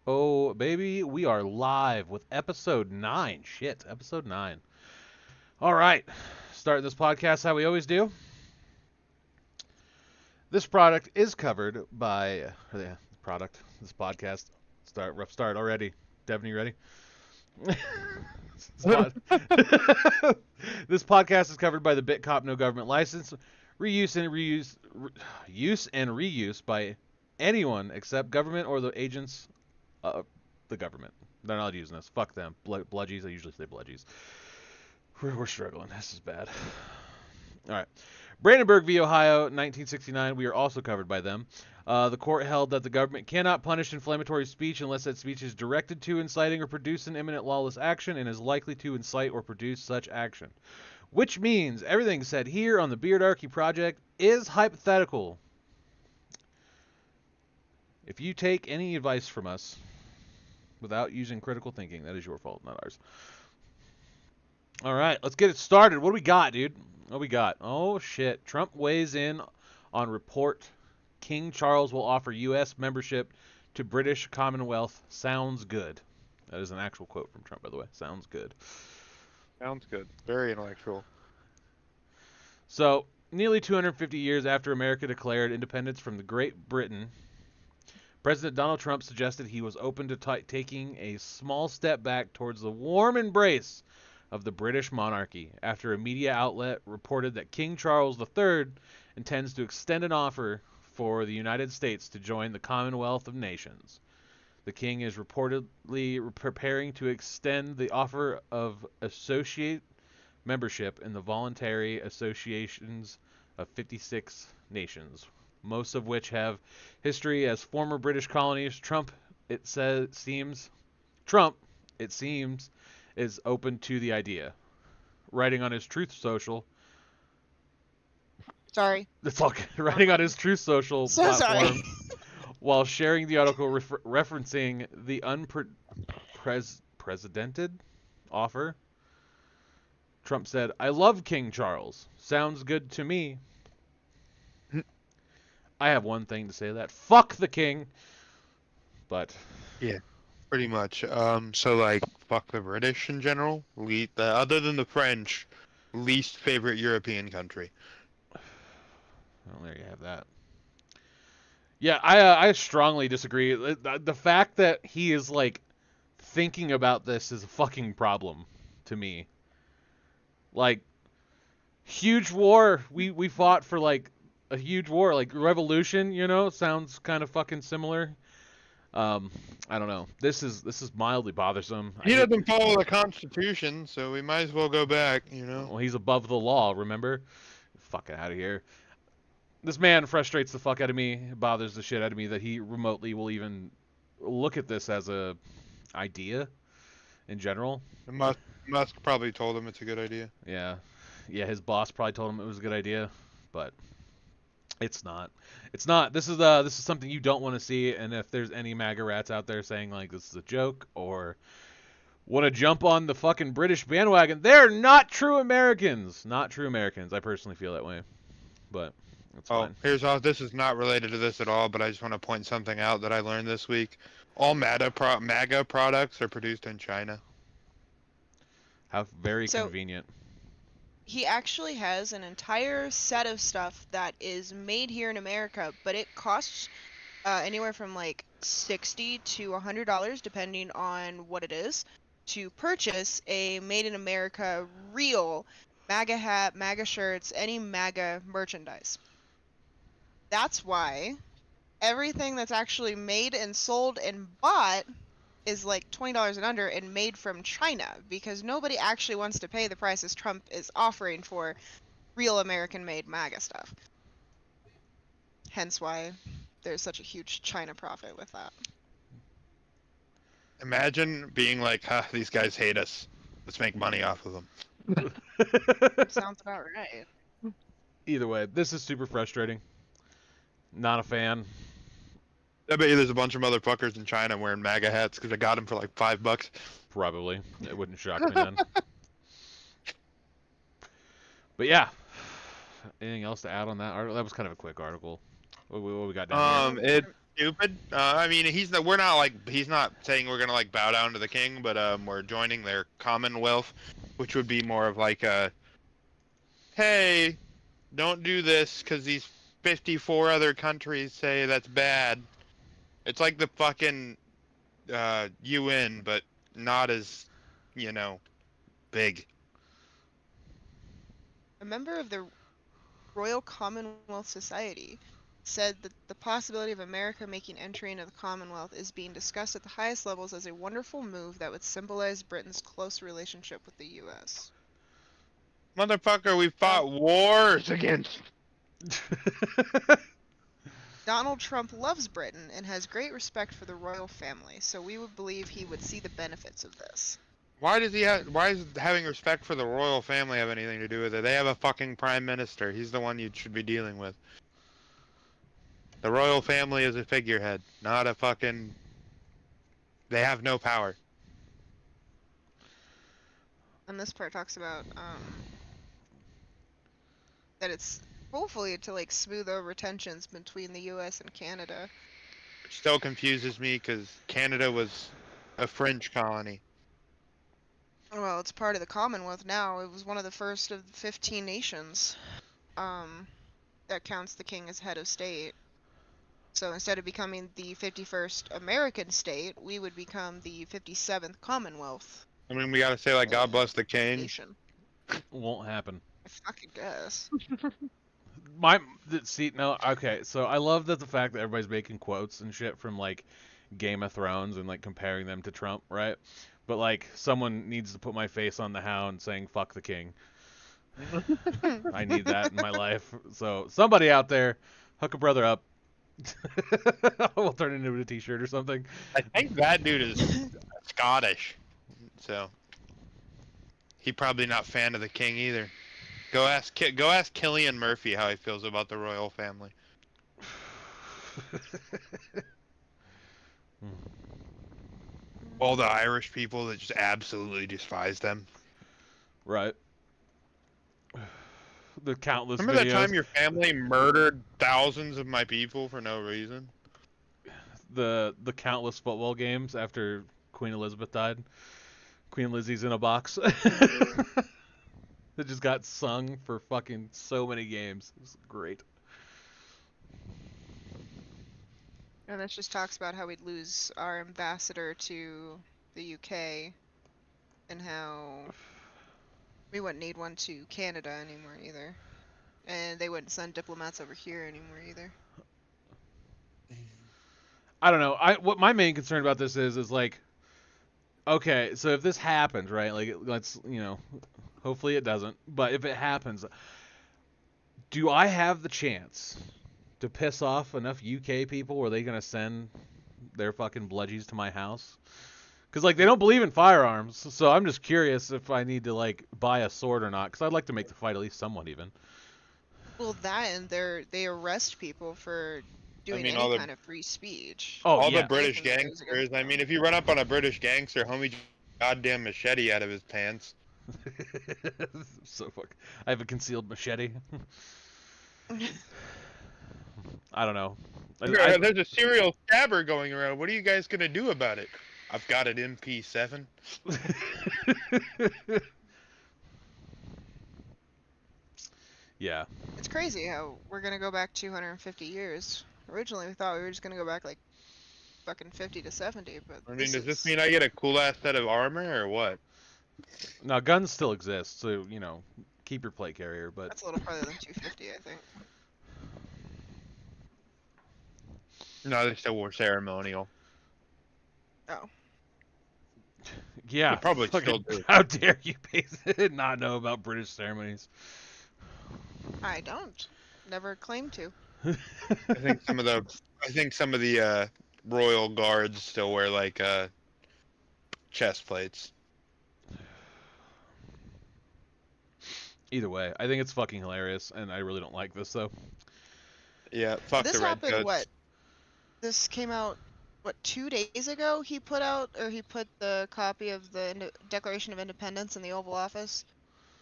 Oh, baby, we are live with episode 9. Shit, episode 9. All right, starting this podcast how we always do. This product is covered by, this podcast. Rough start already. Devin, you ready? this, pod, this podcast is covered by the BitCop no government license, use and reuse by anyone except government or the agents the government. They're not using this. Fuck them. Bludgies. I usually say bludgies. We're struggling. This is bad. All right. Brandenburg v. Ohio, 1969. We are also covered by them. The court held that the government cannot punish inflammatory speech unless that speech is directed to, inciting, or producing imminent lawless action and is likely to incite or produce such action. Which means everything said here on the Beardarchy project is hypothetical. If you take any advice from us without using critical thinking, that is your fault, not ours. All right, let's get it started. What do we got, dude? What do we got? Oh, shit. Trump weighs in on report King Charles will offer U.S. membership to British Commonwealth. Sounds good. That is an actual quote from Trump, by the way. Sounds good. Sounds good. Very intellectual. So, nearly 250 years after America declared independence from the Great Britain, President Donald Trump suggested he was open to taking a small step back towards the warm embrace of the British monarchy after a media outlet reported that King Charles III intends to extend an offer for the United States to join the Commonwealth of Nations. The king is reportedly preparing to extend the offer of associate membership in the voluntary associations of 56 nations, most of which have history as former British colonies. It seems, is open to the idea. Writing on his Truth Social, Sorry. that's all good. Writing on his Truth Social So platform sorry. while sharing the article referencing the unprecedented offer, Trump said, "I love King Charles. Sounds good to me. I have one thing to say to that. Fuck the king." But Yeah, pretty much. So like, fuck the British in general. Other than the French, least favorite European country. well, there you have that. Yeah, I strongly disagree. The fact that he is like thinking about this is a fucking problem to me. Like, huge war. We fought for like a huge war, like revolution. Sounds kind of fucking similar. I don't know. This is mildly bothersome. He doesn't follow the Constitution, so we might as well go back. Well, he's above the law. Remember? Fucking out of here. This man frustrates the fuck out of me. It bothers the shit out of me that he remotely will even look at this as a idea in general. Musk probably told him it's a good idea. Yeah, his boss probably told him it was a good idea, but it's not. It's not. This is something you don't want to see. And if there's any MAGA rats out there saying like this is a joke or want to jump on the fucking British bandwagon, they're not true Americans. Not true Americans. I personally feel that way, but that's fine. This is not related to this at all, but I just want to point something out that I learned this week. All MAGA products are produced in China. How very convenient. He actually has an entire set of stuff that is made here in America, but it costs anywhere from like $60 to $100, depending on what it is, to purchase a made in America real MAGA hat, MAGA shirts, any MAGA merchandise. That's why everything that's actually made and sold and bought is like $20 and under and made from China, because nobody actually wants to pay the prices Trump is offering for real American-made MAGA stuff. Hence why there's such a huge China profit with that. Imagine being like, these guys hate us. Let's make money off of them. Sounds about right. Either way, this is super frustrating. Not a fan. I bet you there's a bunch of motherfuckers in China wearing MAGA hats because I got them for like $5. Probably. It wouldn't shock me then. But yeah. Anything else to add on that article? That was kind of a quick article. What we got down here? stupid. I mean, we're not like he's not saying we're gonna like bow down to the king, but we're joining their Commonwealth, which would be more of like a, hey, don't do this because these 54 other countries say that's bad. It's like the fucking UN, but not as, you know, big. A member of the Royal Commonwealth Society said that the possibility of America making entry into the Commonwealth is being discussed at the highest levels as a wonderful move that would symbolize Britain's close relationship with the U.S. Motherfucker, we fought wars against. Donald Trump loves Britain and has great respect for the royal family, so we would believe he would see the benefits of this. Why does he have? Why does having respect for the royal family have anything to do with it? They have a fucking prime minister. He's the one you should be dealing with. The royal family is a figurehead, not a fucking. They have no power. And this part talks about that it's hopefully to like smooth over tensions between the U.S. and Canada. Which still confuses me because Canada was a French colony. Well, it's part of the Commonwealth now. It was one of the first of the 15 nations that counts the king as head of state. So instead of becoming the 51st American state, we would become the 57th Commonwealth I mean, we gotta say like God bless the king. nation. Won't happen. I fucking guess. See, no, okay, so I love that the fact that everybody's making quotes and shit from like Game of Thrones and like comparing them to Trump, right? But like someone needs to put my face on the hound saying fuck the king. I need that in my life. So somebody out there, hook a brother up. We'll turn it into a t-shirt or something. I think that dude is Scottish, so he probably not fan of the king either. Go ask Cillian Murphy how he feels about the royal family. All the Irish people that just absolutely despise them. Right. The countless Remember videos. that time your family murdered thousands of my people for no reason? The countless football games after Queen Elizabeth died. Queen Lizzie's in a box. That just got sung for fucking so many games. It was great. And this just talks about how we'd lose our ambassador to the UK and how we wouldn't need one to Canada anymore either. And they wouldn't send diplomats over here anymore either. I don't know. What my main concern about this is like, okay, so if this happens, right? Like, let's, hopefully it doesn't. But if it happens, do I have the chance to piss off enough UK people where they gonna send their fucking bludgies to my house? Because like they don't believe in firearms, so I'm just curious if I need to like buy a sword or not. Because I'd like to make the fight at least somewhat even. Well, that and they arrest people for doing mean, any kind of free speech. Oh All yeah. the British Anything that goes gangsters. against I them. mean, if you run up on a British gangster, homie, goddamn machete out of his pants. So fuck. I have a concealed machete. I don't know. There's a serial stabber going around. What are you guys gonna do about it? I've got an MP7. Yeah. It's crazy how we're gonna go back 250 years. Originally, we thought we were just gonna go back like fucking 50 to 70, but I mean, does this mean I get a cool ass set of armor or what? Now guns still exist, so keep your plate carrier. But that's a little farther than 250, I think. No, they still were ceremonial. Oh. yeah, They probably fucking- still do. How dare you not know about British ceremonies? I don't. Never claimed to. I think some of the royal guards still wear like chest plates. Either way, I think it's fucking hilarious, and I really don't like this though. Yeah, fuck This the happened, redcoats. what? This came out, 2 days ago? He put the copy of the Declaration of Independence in the Oval Office.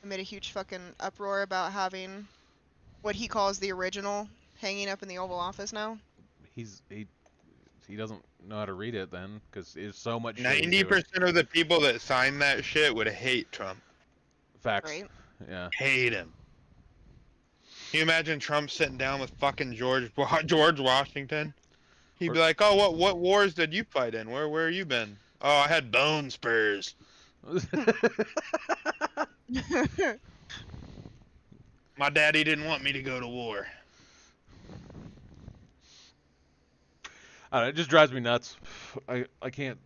He made a huge fucking uproar about having what he calls the original hanging up in the Oval Office now. He he doesn't know how to read it then, because there's so much shit into 90% of the people that signed that shit would hate Trump. facts. Right. Yeah. Hate him. Can you imagine Trump sitting down with fucking George Washington? He'd be like, "Oh, what wars did you fight in? Where you been? Oh, I had bone spurs. My daddy didn't want me to go to war." I don't know, it just drives me nuts. I can't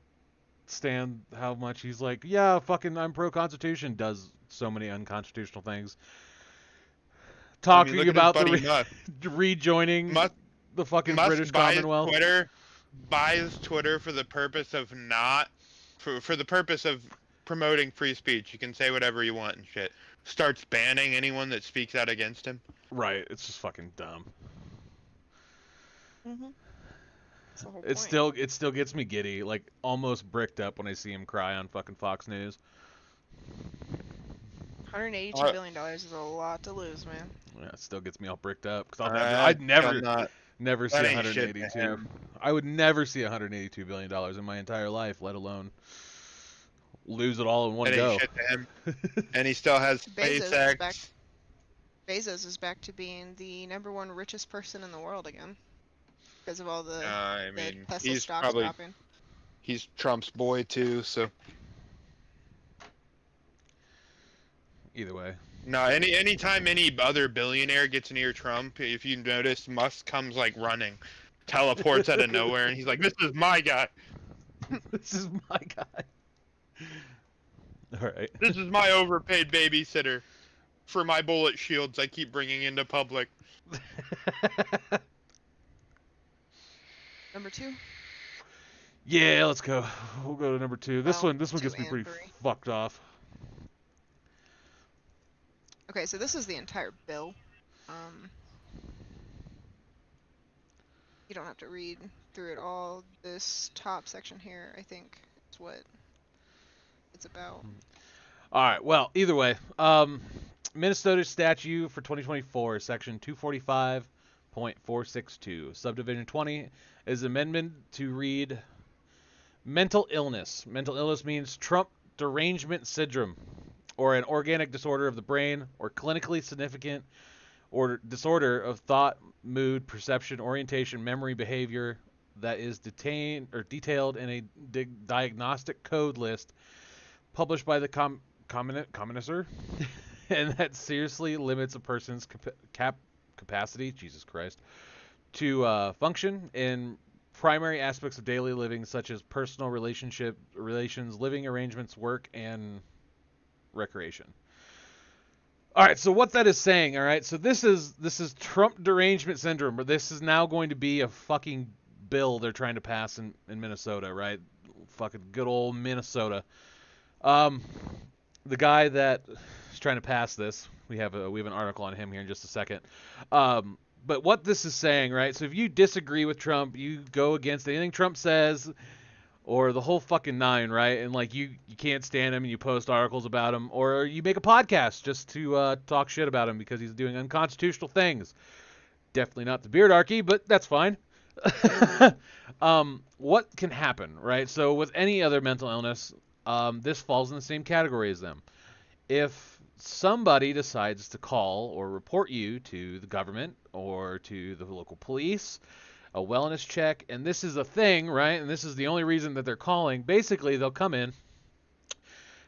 stand how much he's like, yeah, fucking, I'm pro-constitution, does so many unconstitutional things. I mean, Talking look at his about buddy rejoining Musk. the fucking Musk British Commonwealth. buys Twitter for the purpose of for the purpose of promoting free speech. You can say whatever you want and shit. Starts banning anyone that speaks out against him. Right, it's just fucking dumb. Mm-hmm. That's the whole It point. still gets me giddy, like almost bricked up when I see him cry on fucking Fox News. $182 billion is a lot to lose, man. Yeah, it still gets me all bricked up because I'm I'd never not. never see That ain't shit to 182. him. I would never see 182 billion dollars in my entire life, let alone lose it all in one That go. ain't shit to him. And he still has SpaceX. Bezos is back to being the #1 richest person in the world again because of all the I mean, Tesla he's stocks probably dropping. he's Trump's boy too. So Either way, no, anytime any other billionaire gets near Trump, if you notice, Musk comes like running, teleports out of nowhere, and he's like, "This is my guy. this is my guy. All right. This is my overpaid babysitter for my bullet shields I keep bringing into public." Number 2. Yeah, let's go. We'll go to number 2. This Well, one gets 2 me and pretty 3. fucked off. Okay, so this is the entire bill. You don't have to read through it all. This top section here, I think, is what it's about. All right. Well, either way, Minnesota statute for 2024, section 245.462, subdivision 20 is amendment to read mental illness. Mental illness means Trump derangement syndrome, or an organic disorder of the brain, or clinically significant or disorder of thought, mood, perception, orientation, memory, behavior that is detailed in a diagnostic code list published by the Commonwealth, and that seriously limits a person's capacity, Jesus Christ, to function in primary aspects of daily living, such as personal relations, living arrangements, work, and recreation. All right, so what that is saying, all right, so this is Trump derangement syndrome, but this is now going to be a fucking bill they're trying to pass in Minnesota, right? Fucking good old Minnesota. The guy that is trying to pass this, we have an article on him here in just a second. But what this is saying, right? So if you disagree with Trump, you go against anything Trump says, or the whole fucking nine, right? And like you can't stand him and you post articles about him, or you make a podcast just to talk shit about him because he's doing unconstitutional things. Definitely not the Beardarchy, but that's fine. What can happen, right? So with any other mental illness, this falls in the same category as them. If somebody decides to call or report you to the government or to the local police, a wellness check, and this is a thing, right? And this is the only reason that they're calling. Basically, they'll come in,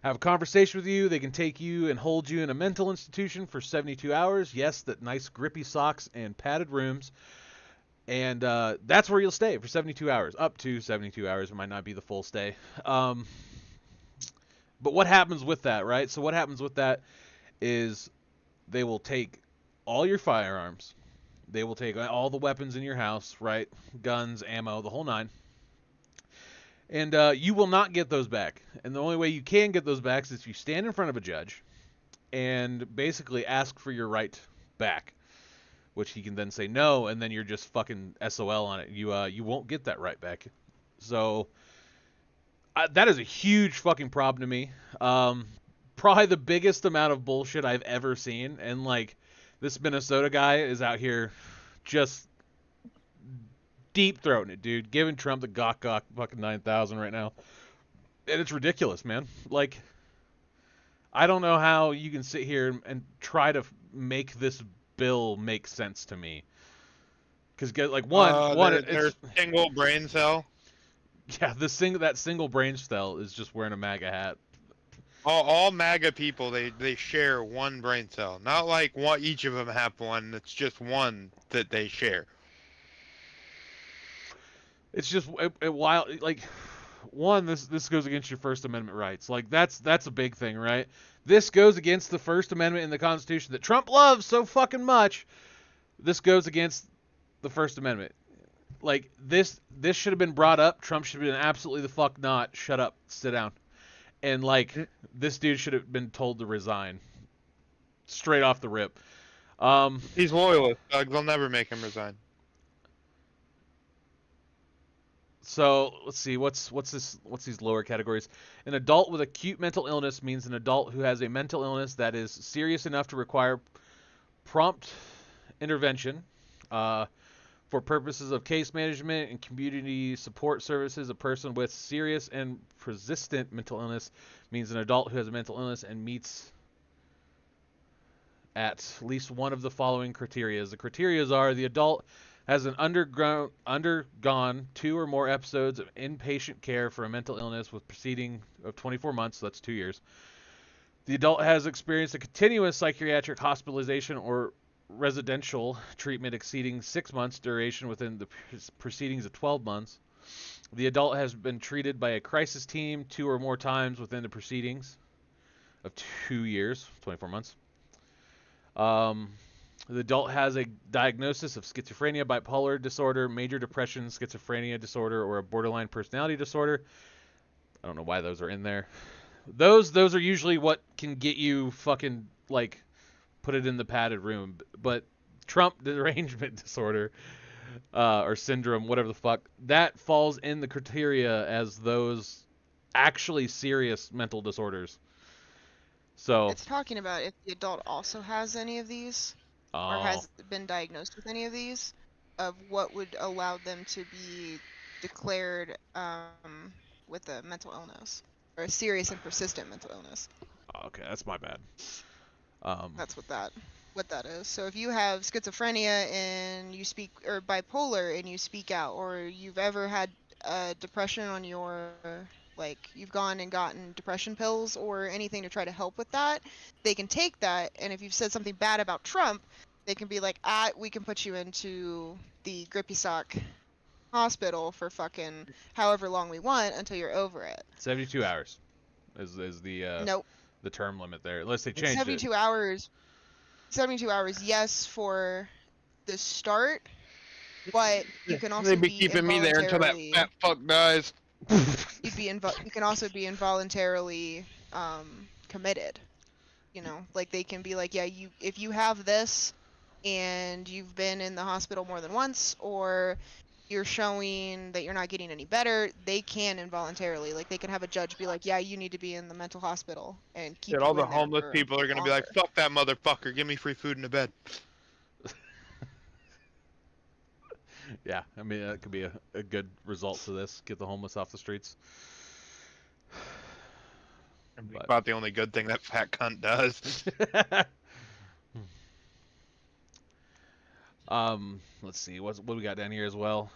have a conversation with you. They can take you and hold you in a mental institution for 72 hours. Yes, that nice grippy socks and padded rooms. And that's where you'll stay for 72 hours, up to 72 hours. It might not be the full stay. But what happens with that, right? So what happens with that is they will take all your firearms. They will take all the weapons in your house, right? Guns, ammo, the whole nine. And you will not get those back. And the only way you can get those back is if you stand in front of a judge and basically ask for your right back, which he can then say no, and then you're just fucking SOL on it. You won't get that right back. So that is a huge fucking problem to me. Probably the biggest amount of bullshit I've ever seen, and like this Minnesota guy is out here just deep throating it, dude. Giving Trump the gawk fucking 9,000 right now, and it's ridiculous, man. Like, I don't know how you can sit here and try to make this bill make sense to me. Because like Their it's single brain cell. yeah, that single brain cell is just wearing a MAGA hat. All MAGA people, they share one brain cell. Not like each of them have one. It's just one that they share. It's just wild. Like, one, this goes against your First Amendment rights. Like, that's a big thing, right? This goes against the First Amendment in the Constitution that Trump loves so fucking much. This goes against the First Amendment. Like, this should have been brought up. Trump should have been absolutely the fuck not. Shut up. Sit down. And, like, this dude should have been told to resign. Straight off the rip. He's loyalist. They'll never make him resign. So let's see, what's these lower categories? An adult with acute mental illness means an adult who has a mental illness that is serious enough to require prompt intervention for purposes of case management and community support services. A person with serious and persistent mental illness means an adult who has a mental illness and meets at least one of the following criteria. The criteria are: the adult has undergone 2 or more episodes of inpatient care for a mental illness with preceding of 24 months, so that's 2 years. The adult has experienced a continuous psychiatric hospitalization or residential treatment exceeding 6 months duration within the proceedings of 12 months. The adult has been treated by a crisis team 2 or more times within the proceedings of 2 years, 24 months. The adult has a diagnosis of schizophrenia, bipolar disorder, major depression, schizophrenia disorder, or a borderline personality disorder. I don't know why those are in there. Those are usually what can get you fucking, like, put it in the padded room. But Trump derangement disorder or syndrome, whatever the fuck, that falls in the criteria as those actually serious mental disorders. So It's talking about if the adult also has any of these or has been diagnosed with any of these, of what would allow them to be declared with a mental illness or a serious and persistent mental illness. Okay, that's my bad. That's what that is. So if you have schizophrenia and you speak, or bipolar and you speak out, or you've ever had depression on your, like, you've gone and gotten depression pills or anything to try to help with that, they can take that, and if you've said something bad about Trump, they can be like, we can put you into the Grippy Sock hospital for fucking however long we want until you're over it. 72 hours is the Nope. the term limit there. Unless they changed 72 hours. 72 hours, yes, for the start, but you can also They'd be keeping me there until that fat fuck dies. You can also be involuntarily committed. You know, like they can be like, yeah, if you have this and you've been in the hospital more than once, or you're showing that you're not getting any better, they can involuntarily, like, they can have a judge be like, yeah, you need to be in the mental hospital and keep Dude, you all the in there homeless for people are gonna be like, longer. fuck that motherfucker, give me free food in the bed. Yeah, I mean, that could be a good result to this. Get the homeless off the streets. But about the only good thing that fat cunt does. Let's see, what we got down here as well.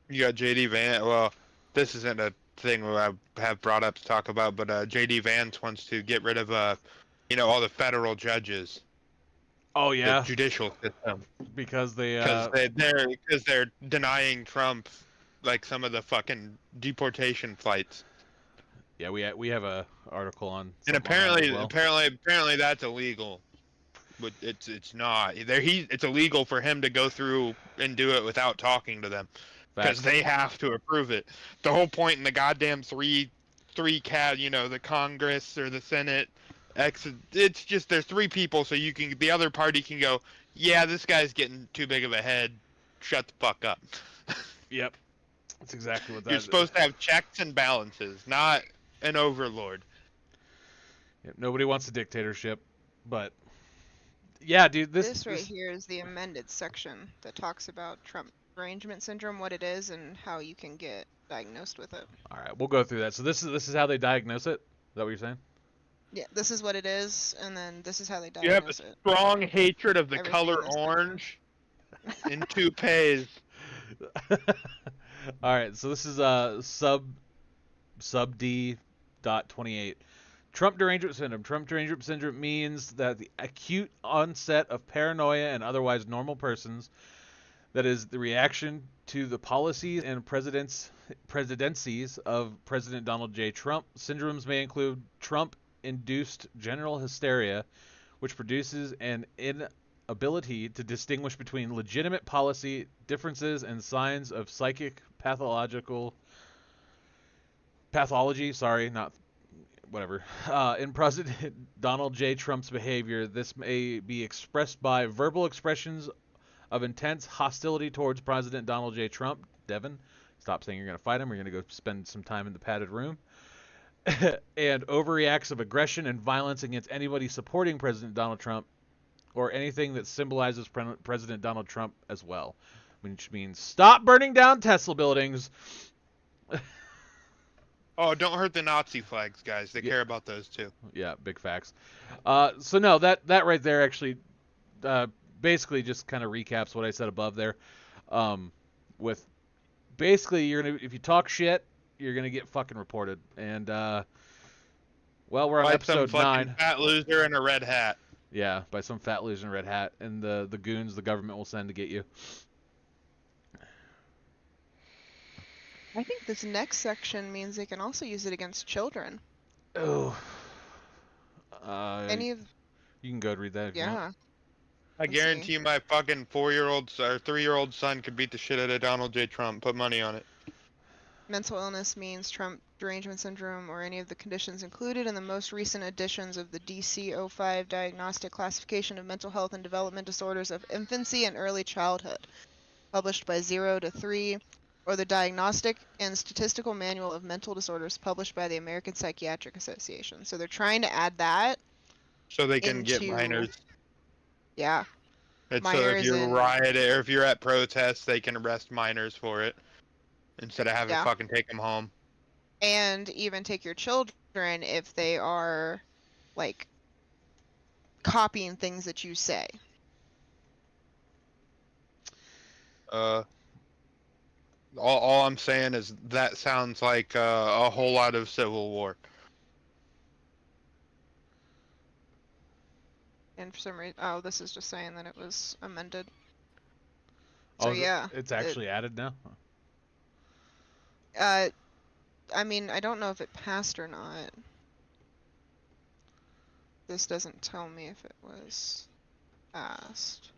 You got JD Vance. Well, this isn't a thing I have brought up to talk about, but JD Vance wants to get rid of all the federal judges. Oh yeah, the judicial system, because they're denying Trump like some of the fucking deportation flights. Yeah, we have a article on. And apparently that's illegal, but it's not. It's illegal for him to go through and do it without talking to them, because they have to approve it. The whole point in the goddamn the Congress or the Senate, it's just there's 3 people, so the other party can go, yeah, this guy's getting too big of a head, shut the fuck up. Yep, that's exactly what that. You're supposed to have checks and balances, not an overlord. Yep, nobody wants a dictatorship, but Yeah, dude, This right here is the amended section that talks about Trump derangement syndrome, what it is, and how you can get diagnosed with it. All right, we'll go through that. So this is how they diagnose it. Is that what you're saying? Yeah, this is what it is, and then this is how they You have a diagnose it. strong hatred of the Everything color in this orange in toupees. All right, so this is sub D dot 28. Trump derangement syndrome. Trump derangement syndrome means that the acute onset of paranoia in otherwise normal persons, that is the reaction to the policies and presidencies of President Donald J. Trump. Syndromes may include Trump-induced general hysteria, which produces an inability to distinguish between legitimate policy differences and signs of psychic pathology. Sorry, not whatever. In President Donald J. Trump's behavior, this may be expressed by verbal expressions of intense hostility towards President Donald J. Trump. Devin, stop saying you're going to fight him. We're going to go spend some time in the padded room. And overreacts of aggression and violence against anybody supporting President Donald Trump or anything that symbolizes President Donald Trump as well. Which means stop burning down Tesla buildings. Oh, don't hurt the Nazi flags, guys. They care about those too. Yeah, big facts. So no, that right there actually basically just kind of recaps what I said above there. With basically, if you talk shit, you're gonna get fucking reported. And well, we're on By episode some fucking 9. fat loser in a red hat. Yeah, by some fat loser in a red hat, and the goons the government will send to get you. I think this next section means they can also use it against children. Oh. Any of You can go and read that if you want. yeah. I Let's guarantee see. my fucking 4-year-old or 3-year-old son could beat the shit out of Donald J. Trump. Put money on it. Mental illness means Trump derangement syndrome or any of the conditions included in the most recent editions of the DC-05 Diagnostic Classification of Mental Health and Development Disorders of Infancy and Early Childhood, published by 0 to 3, or the Diagnostic and Statistical Manual of Mental Disorders, published by the American Psychiatric Association. So they're trying to add that So they can get into minors. Yeah. And so if Minors you're and rioting or if you're at protests, they can arrest minors for it instead of having Yeah. fucking take them home. and even take your children if they are like copying things that you say. All I'm saying is that sounds like a whole lot of civil war. And for some reason, oh, this is just saying that it was amended. Oh, So yeah, it's actually added now. I mean, I don't know if it passed or not. This doesn't tell me if it was passed.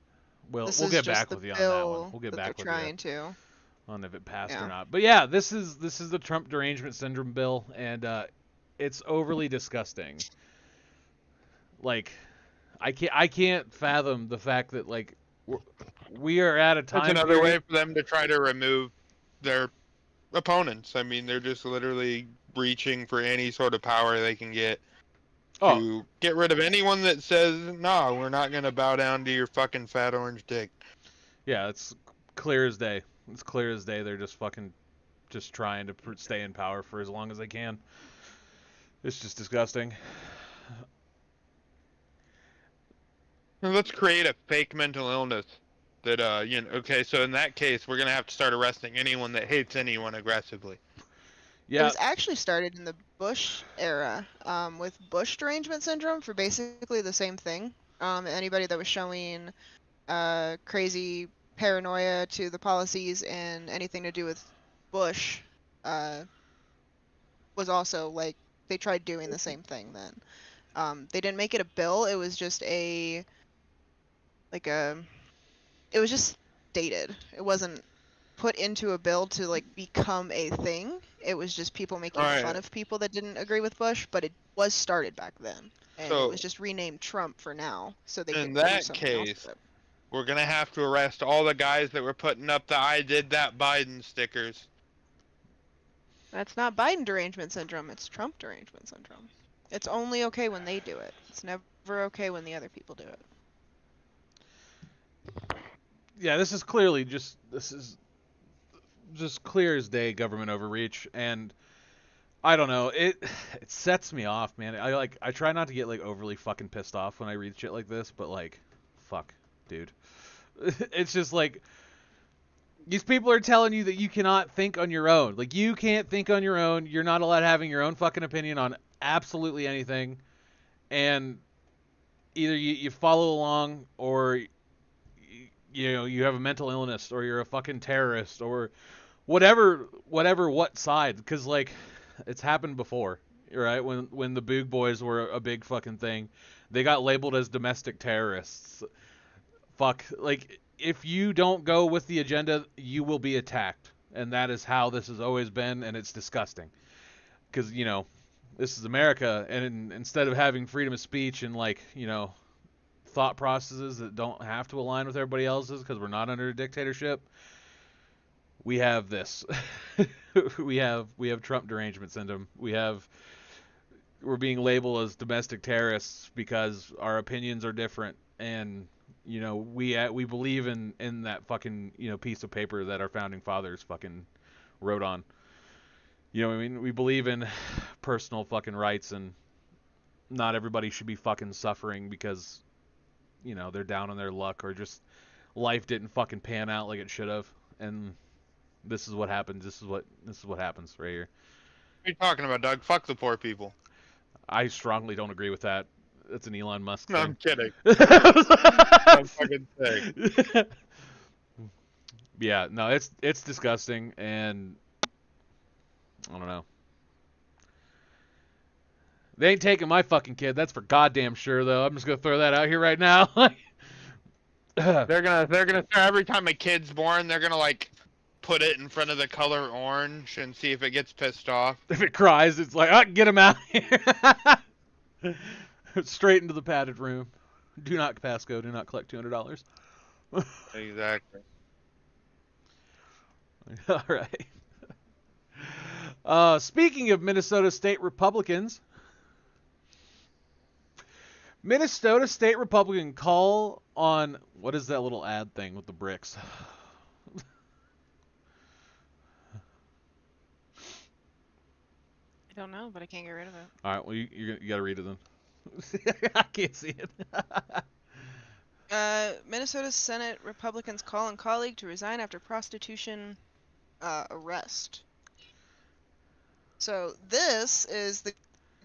Well, This we'll is get just back the with you on that one. bill We'll get that back they're with you trying to. on if it passed Yeah. or not. But yeah, this is the Trump derangement syndrome bill, and it's overly disgusting. Like, I can't fathom the fact that like we are at a That's time another way period. for them to try to remove their opponents. I mean, they're just literally reaching for any sort of power they can get Oh, to get rid of anyone that says, no, we're not going to bow down to your fucking fat orange dick. yeah, it's clear as day. It's clear as day. They're just trying to stay in power for as long as they can. It's just disgusting. Now, let's create a fake mental illness that, okay, so in that case, we're going to have to start arresting anyone that hates anyone aggressively. It Yeah, was actually started in the Bush era with Bush derangement syndrome for basically the same thing. Anybody that was showing crazy paranoia to the policies and anything to do with Bush was also like they tried doing the same thing then. They didn't make it a bill. It was just it was just stated. It wasn't put into a bill to like become a thing. It was just people making Alright. fun of people that didn't agree with Bush, but it was started back then. And So- it was just renamed Trump for now, so they In could that do something else case- with it. We're going to have to arrest all the guys that were putting up the I did that Biden stickers. That's not Biden derangement syndrome, it's Trump derangement syndrome. It's only okay when they do it. It's never okay when the other people do it. yeah, this is clearly just clear as day government overreach, and I don't know, it sets me off, man. I try not to get like overly fucking pissed off when I read shit like this, but like, fuck, dude. It's just like these people are telling you that you cannot think on your own. Like, you can't think on your own. You're not allowed having your own fucking opinion on absolutely anything. And either you follow along, or you have a mental illness, or you're a fucking terrorist, or what side. Because like, it's happened before, right? When the Boog Boys were a big fucking thing, they got labeled as domestic terrorists. Fuck, like, if you don't go with the agenda, you will be attacked, and that is how this has always been, and it's disgusting. Because this is America, and instead of having freedom of speech and like thought processes that don't have to align with everybody else's, because we're not under a dictatorship, we have this. we have Trump derangement syndrome. We're being labeled as domestic terrorists because our opinions are different, and we believe in that fucking piece of paper that our founding fathers fucking wrote on. You know what I mean? We believe in personal fucking rights, and not everybody should be fucking suffering because they're down on their luck, or just life didn't fucking pan out like it should have. And this is what happens. This is what happens right here. What are you talking about, Doug? Fuck the poor people. I strongly don't agree with that. That's an Elon Musk thing. No, I'm kidding. I'm fucking saying. Yeah, no, it's disgusting, and I don't know. They ain't taking my fucking kid. That's for goddamn sure, though. I'm just gonna throw that out here right now. They're gonna every time a kid's born, they're gonna like put it in front of the color orange and see if it gets pissed off. If it cries, it's like, get him out here. Straight into the padded room. Do not pass go. Do not collect $200. Exactly. All right. Speaking of Minnesota State Republicans, Minnesota State Republican call on, what is that little ad thing with the bricks? I don't know, but I can't get rid of it. All right, well, you got to read it then. I can't see it. Minnesota Senate Republicans call on colleague to resign after prostitution arrest. So this is the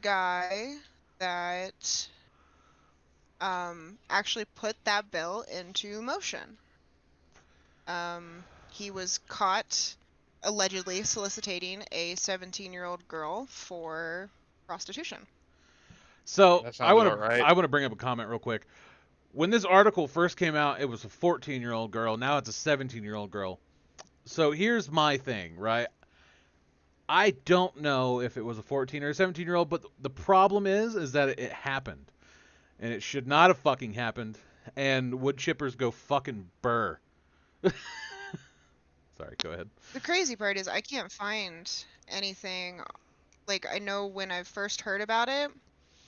guy that actually put that bill into motion. He was caught allegedly soliciting a 17-year-old girl for prostitution. So I want right. to bring up a comment real quick. When this article first came out, it was a 14-year-old girl. Now it's a 17-year-old girl. So here's my thing, right? I don't know if it was a 14 or a 17-year-old, but the problem is that it happened. And it should not have fucking happened. And wood chippers go fucking burr. Sorry, go ahead. The crazy part is I can't find anything. Like, I know when I first heard about it,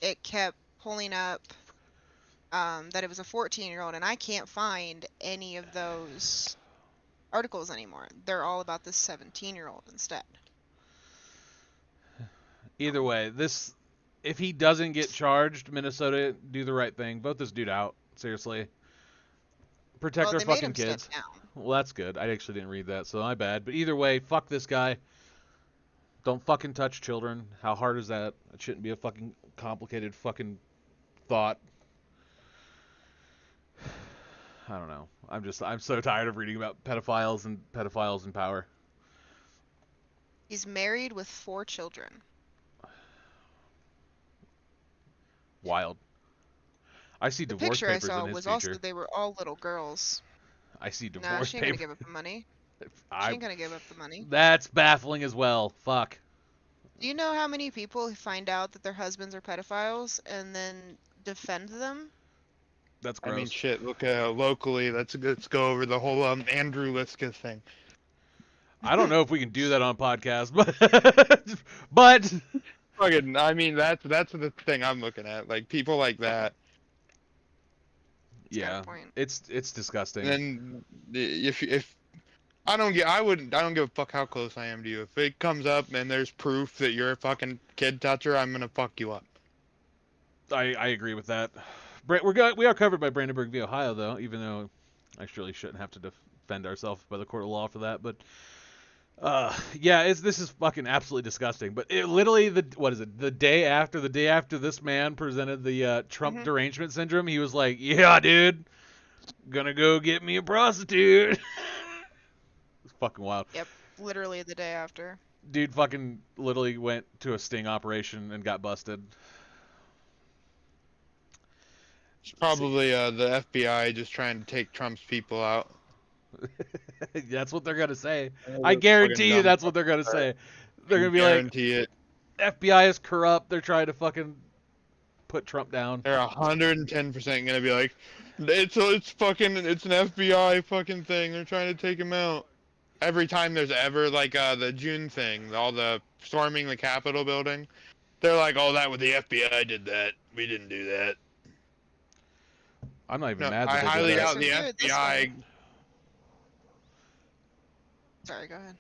it kept pulling up that it was a 14-year-old, and I can't find any of those articles anymore. They're all about this 17-year-old instead. Either way, if he doesn't get charged, Minnesota, do the right thing. Vote this dude out. Seriously. Protect our fucking kids. Step down. Well, that's good. I actually didn't read that, so my bad. But either way, fuck this guy. Don't fucking touch children. How hard is that? It shouldn't be a fucking complicated fucking thought. I don't know. I'm so tired of reading about pedophiles in power. He's married with 4 children. Wild. I see divorce The picture I papers saw in his was future. also they were all little girls. I see divorce Nah, she ain't gonna papers. give up the money. She ain't gonna give up the money. That's baffling as well. Fuck. Do you know how many people find out that their husbands are pedophiles and then defend them? That's gross. I mean, shit. Look, locally, let's go over the whole Andrew Liska thing. I don't know if we can do that on podcast, but Fucking, I mean, that's the thing I'm looking at. Like, people like that. It's got Yeah, a point. it's disgusting. And then if I don't give a fuck how close I am to you. If it comes up and there's proof that you're a fucking kid toucher, I'm gonna fuck you up. I agree with that. We are covered by Brandenburg v. Ohio, though, even though I surely shouldn't have to defend ourselves by the court of law for that. But yeah, this is fucking absolutely disgusting. But it literally what is it? The day after this man presented the Trump Mhm. derangement syndrome, he was like, "Yeah, dude, gonna go get me a prostitute." It's fucking wild. Yep. Literally the day after. Dude fucking literally went to a sting operation and got busted. It's probably the FBI just trying to take Trump's people out. That's what they're gonna say. I Those fucking guarantee you dumb that's what they're gonna fucks. say. They're gonna be like, Guarantee it. FBI is corrupt. They're trying to fucking put Trump down. They're 110% gonna be like, it's an FBI fucking thing. They're trying to take him out. Every time there's ever like the June thing, all the storming the Capitol building, they're like, oh, that was the FBI did that. We didn't do that. I'm not even No, mad I that they highly did doubt that. the So here, this FBI. one. Sorry, go ahead.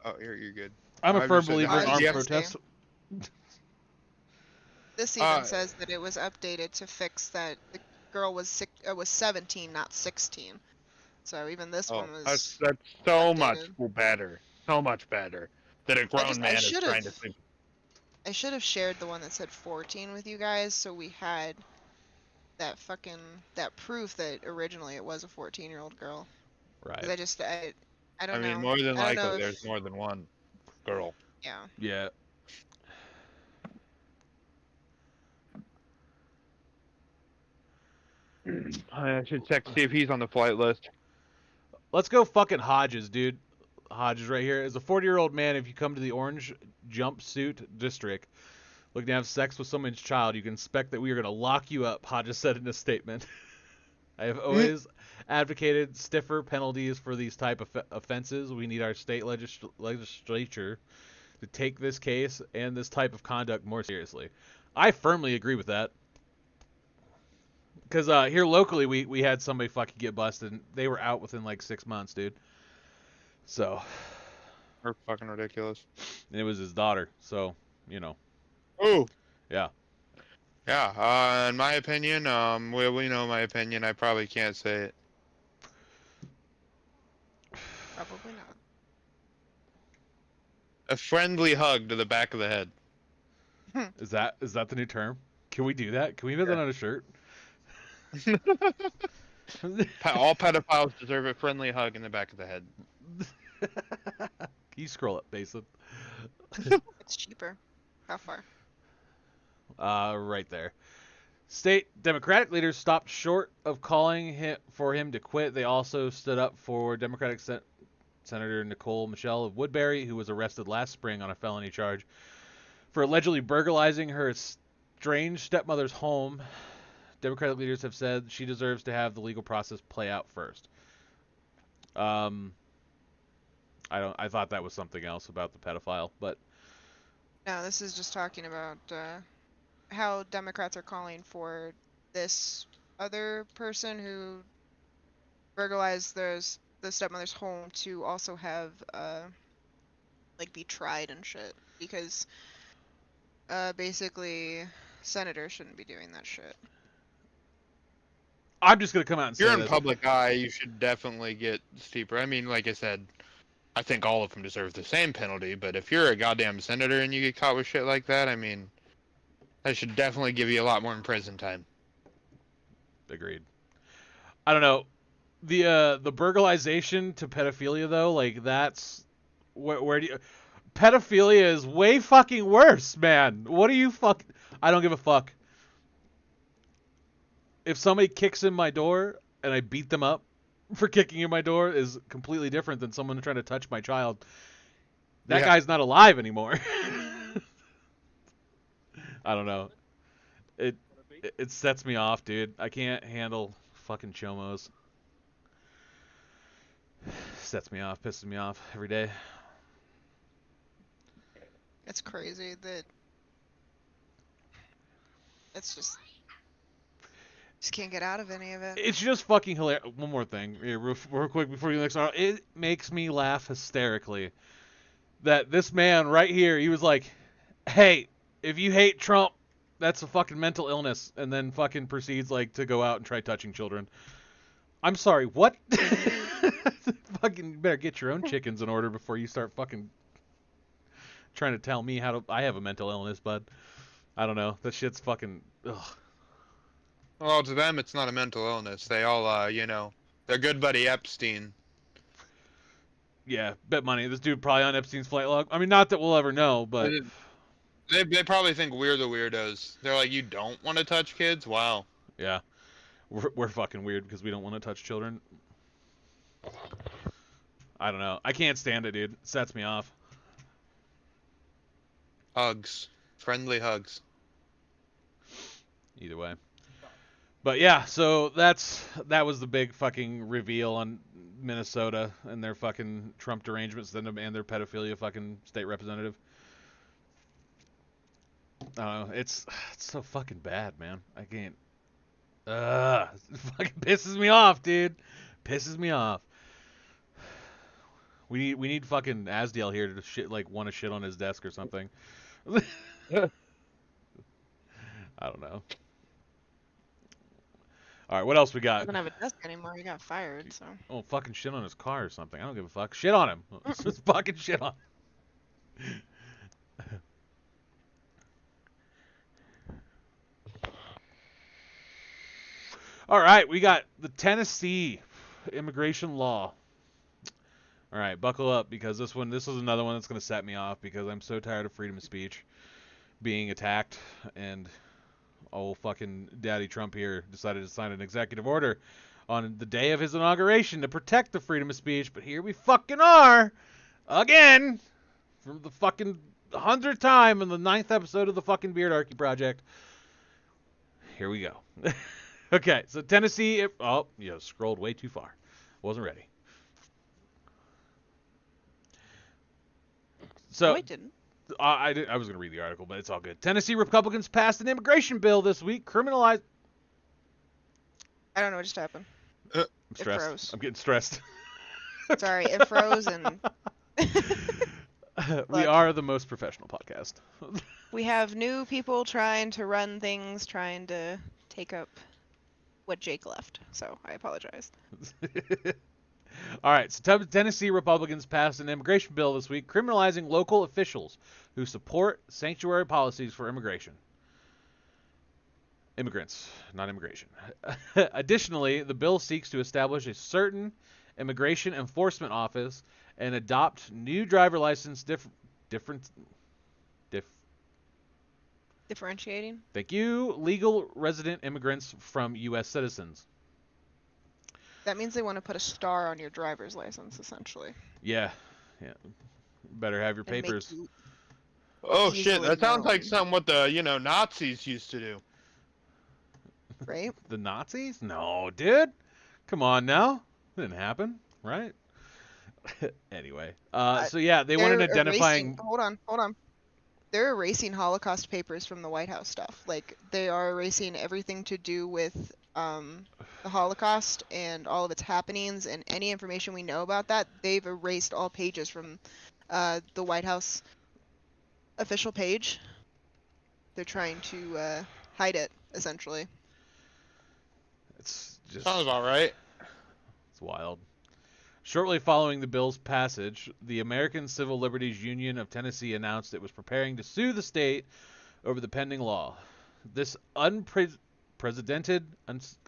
Oh, you're good. I'm a I firm just said believer I in was armed just gonna protest. This even Uh, says that it was updated to fix that the girl was 17, not 16. So even this one was that's so much updated. better. So much better that a grown man is trying to think. I should have shared the one that said 14 with you guys, so we had that proof that originally it was a 14-year-old girl. 'Cause Right. I I don't mean, know. more than I don't likely, know there's if more than one girl. yeah. Yeah. I should check to see if he's on the flight list. Let's go fucking Hodges, dude. Hodges right here. As a 40-year-old man, if you come to the orange jumpsuit district looking to have sex with someone's child, you can expect that we are going to lock you up, Hodges said in a statement. I have always advocated stiffer penalties for these type of offenses. We need our state legislature to take this case and this type of conduct more seriously. I firmly agree with that. Because here locally, we had somebody fucking get busted, and they were out within like 6 months, dude. So, They're fucking ridiculous. and it was his daughter. So, Oh. yeah. Yeah, in my opinion, we know my opinion. I probably can't say it. Probably not. A friendly hug to the back of the head. Is that the new term? Can we do that? Can we put that on a shirt? All pedophiles deserve a friendly hug in the back of the head. Can you scroll up, Basin? It's cheaper. How far? Right there. State Democratic leaders stopped short of calling for him to quit. They also stood up for Democratic Senator Nicole Michelle of Woodbury, who was arrested last spring on a felony charge for allegedly burglarizing her estranged stepmother's home. Democratic leaders have said she deserves to have the legal process play out first. I thought that was something else about the pedophile, but No, this is just talking about how Democrats are calling for this other person who burglarized the stepmother's home to also have like be tried and shit because basically senators shouldn't be doing that shit. I'm just gonna come out and If you're say in this. public eye, you should definitely get steeper. I mean, like I said, I think all of them deserve the same penalty, but if you're a goddamn senator and you get caught with shit like that, I mean, that should definitely give you a lot more in prison time. Agreed. I don't know. The burglarization to pedophilia though, like that's where do you pedophilia is way fucking worse, man. What do you fuck I don't give a fuck. If somebody kicks in my door and I beat them up for kicking in my door is completely different than someone trying to touch my child. That guy's not alive anymore. I don't know. It sets me off, dude. I can't handle fucking chomos. Sets me off, pisses me off every day. It's crazy that it's just Just can't get out of any of it. It's just fucking hilarious. One more thing, here, real quick before you next. It makes me laugh hysterically that this man right here, he was like, "Hey, if you hate Trump, that's a fucking mental illness," and then fucking proceeds like to go out and try touching children. I'm sorry, what? Fucking better get your own chickens in order before you start fucking trying to tell me how to. I have a mental illness, bud. I don't know. That shit's fucking. Ugh. Well, to them, it's not a mental illness. They all, they're good buddy Epstein. Yeah, bet money. This dude probably on Epstein's flight log. I mean, not that we'll ever know, but They probably think we're the weirdos. They're like, you don't want to touch kids? Wow. yeah, we're fucking weird because we don't want to touch children. I don't know. I can't stand it, dude. It sets me off. Hugs. Friendly hugs. Either way. But yeah, so that was the big fucking reveal on Minnesota and their fucking Trump derangement syndrome and their pedophilia fucking state representative. I don't know. It's so fucking bad, man. I can't. It fucking pisses me off, dude. Pisses me off. We need fucking Asdale here to shit want to shit on his desk or something. I don't know. All right, what else we He got? doesn't have a desk anymore. He got fired, so. Oh, fucking shit on his car or something. I don't give a fuck. Shit on him. Just fucking shit on him. All right, we got the Tennessee immigration law. All right, buckle up because this is another one that's going to set me off because I'm so tired of freedom of speech being attacked, and old fucking Daddy Trump here decided to sign an executive order on the day of his inauguration to protect the freedom of speech, but here we fucking are again for the fucking 100th time in the 9th episode of the fucking Beardarchy project. Here we go. Okay, so Tennessee. Scrolled way too far. Wasn't ready. So No, I didn't. I was going to read the article, but it's all good. Tennessee Republicans passed an immigration bill this week, criminalized. I don't know what just happened. I'm It stressed. froze. I'm getting stressed. Sorry, it froze and We Look. are the most professional podcast. we have new people trying to run things, trying to take up what Jake left. So I apologize. All right, so Tennessee Republicans passed an immigration bill this week criminalizing local officials who support sanctuary policies for immigrants, not immigration. Additionally, the bill seeks to establish a certain immigration enforcement office and adopt new driver license Differentiating. Thank you, legal resident immigrants from U.S. citizens. That means they want to put a star on your driver's license, essentially. Yeah. Better have your And make papers. you Oh shit, easily that sounds like known. something what the, Nazis used to do. Right? The Nazis? No, dude. Come on now. Didn't happen, right? Anyway, so yeah, they wanted They're identifying. erasing, hold on. They're erasing Holocaust papers from the White House stuff. Like, they are erasing everything to do with the Holocaust and all of its happenings and any information we know about that. They've erased all pages from the White House official page. They're trying to hide it, essentially. It's just Sounds about right. it's wild. Shortly following the bill's passage, the American Civil Liberties Union of Tennessee announced it was preparing to sue the state over the pending law. This unprecedented,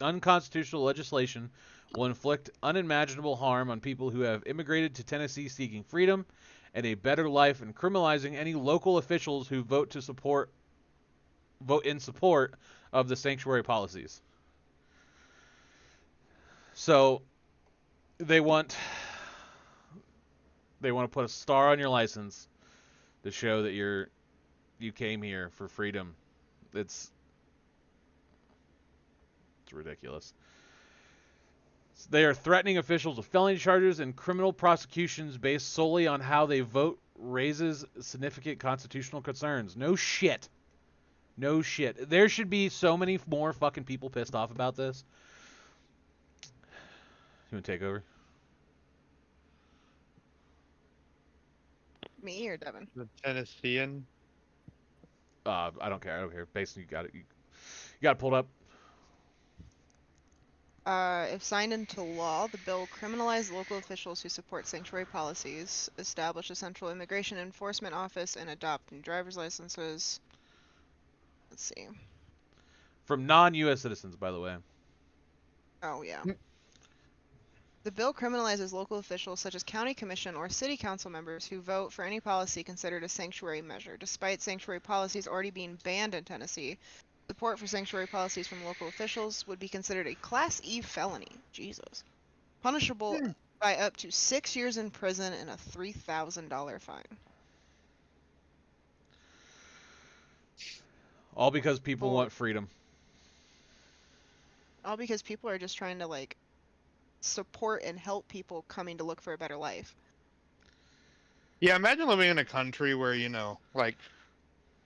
unconstitutional legislation will inflict unimaginable harm on people who have immigrated to Tennessee seeking freedom and a better life, and criminalizing any local officials who vote in support of the sanctuary policies. So they want to put a star on your license to show that you came here for freedom. It's ridiculous. They are threatening officials with felony charges and criminal prosecutions based solely on how they vote raises significant constitutional concerns. No shit. No shit. There should be so many more fucking people pissed off about this. You want to take over? Me or Devin? The Tennessean. I don't care. I don't care. Basically, you got it. You got it pulled up. If signed into law, the bill criminalizes local officials who support sanctuary policies, establish a central immigration enforcement office, and adopt new driver's licenses. Let's see. From non-U.S. citizens, by the way. Oh, yeah. The bill criminalizes local officials such as county commission or city council members who vote for any policy considered a sanctuary measure. Despite sanctuary policies already being banned in Tennessee, support for sanctuary policies from local officials would be considered a Class E felony. Jesus. Punishable by up to 6 years in prison and a $3,000 fine. All because people For- want freedom. All because people are just trying to, like, support and help people coming to look for a better life. Yeah, imagine living in a country where, you know, like,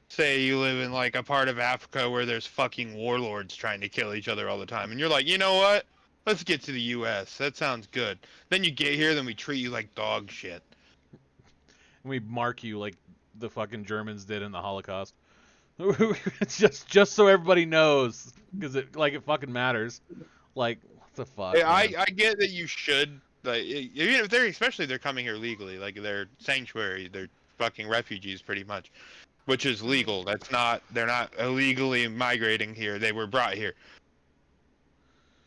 say you live in, like, a part of Africa where there's fucking warlords trying to kill each other all the time. And you're like, you know what? Let's get to the U.S. That sounds good. Then you get here, then we treat you like dog shit. And we mark you like the fucking Germans did in the Holocaust. It's just so everybody knows, because it fucking matters. Like, what the fuck? Yeah, Man? I get that you should, like, even if they're, especially if they're coming here legally, like, they're sanctuary, they're fucking refugees pretty much, which is legal. That's not, they're not illegally migrating here. They were brought here.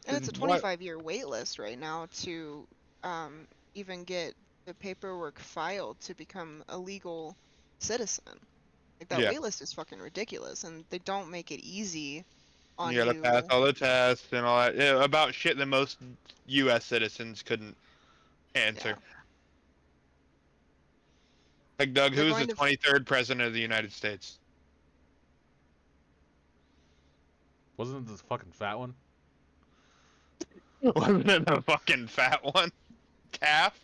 And it's a What- 25-year wait list right now to even get the paperwork filed to become a legal citizen. Like, that Yeah. wait list is fucking ridiculous, and they don't make it easy on You gotta you. pass all the tests and all that, yeah, about shit that most U.S. citizens couldn't answer. Yeah. Like, Doug, They're who's going the to 23rd president of the United States? Wasn't it the fucking fat one? Wasn't it the fucking fat one? Taft?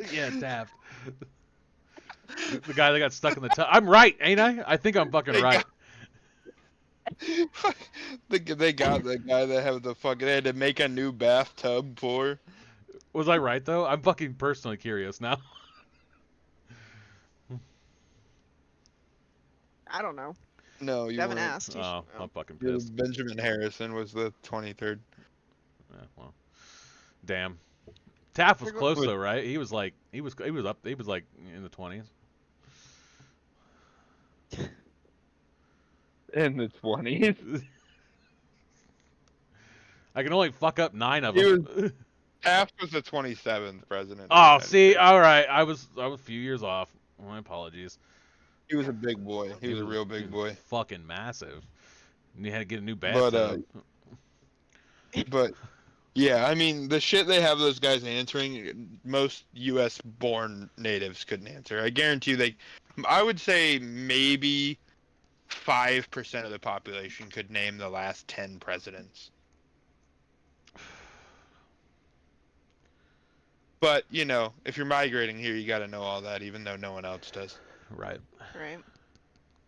Yeah, Taft. The guy that got stuck in the tub. I'm right, ain't I? I think I'm fucking They right. They got the guy that had the fucking, they had to make a new bathtub for. Was I right though? I'm fucking personally curious now. I don't know. No, you Devin weren't. asked. You Oh, should know. I'm fucking It was pissed. Benjamin Harrison was the 23rd. Yeah, well, damn. Taft was They're go- close though, right? He was like he was like in the 20s. In the 20s. I can only fuck up 9 of He them. Taft was the 27th president. of the Oh, United see, States. all right. I was a few years off. My apologies. He was a big boy. He was a real he big was boy. fucking massive. And you had to get a new But, bathtub. But yeah, I mean, the shit they have those guys answering, most U.S. born natives couldn't answer. I guarantee you I would say maybe 5% of the population could name the last 10 presidents. But, you know, if you're migrating here, you got to know all that, even though no one else does. Right. Right.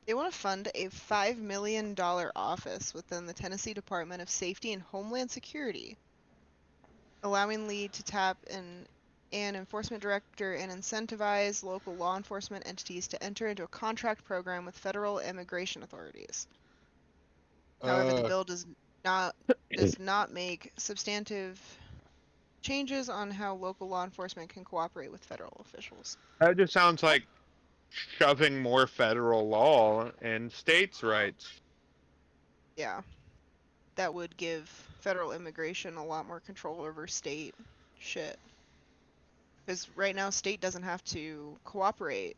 They want to fund a $5 million office within the Tennessee Department of Safety and Homeland Security, allowing Lee to tap an enforcement director and incentivize local law enforcement entities to enter into a contract program with federal immigration authorities. However, the bill does not make substantive changes on how local law enforcement can cooperate with federal officials. That just sounds like shoving more federal law and states' rights. Yeah. That would give federal immigration a lot more control over state shit. Because right now, state doesn't have to cooperate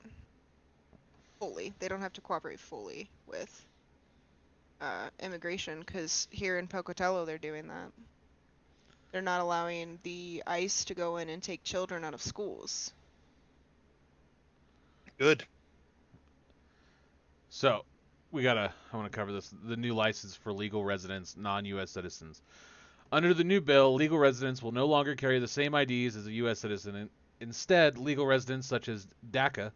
fully. They don't have to cooperate fully with immigration, because here in Pocatello, they're doing that. They're not allowing the ICE to go in and take children out of schools. Good. So, I want to cover this. The new license for legal residents, non-U.S. citizens. Under the new bill, legal residents will no longer carry the same IDs as a U.S. citizen. Instead, legal residents such as DACA,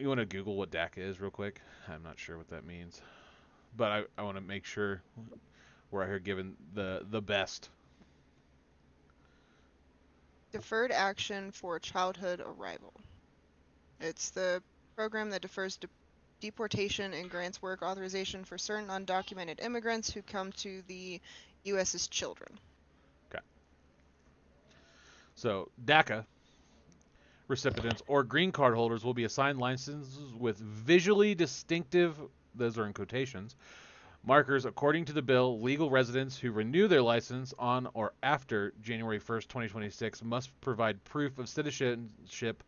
You want to Google what DACA is real quick? I'm not sure what that means, but I want to make sure we're out here giving the best. Deferred action for childhood arrival. It's the program that defers deportation and grants work authorization for certain undocumented immigrants who come to the U.S. as children. Okay. So DACA recipients or green card holders will be assigned licenses with visually distinctive, those are in quotations, markers. According to the bill, legal residents who renew their license on or after January 1st, 2026 must provide proof of citizenship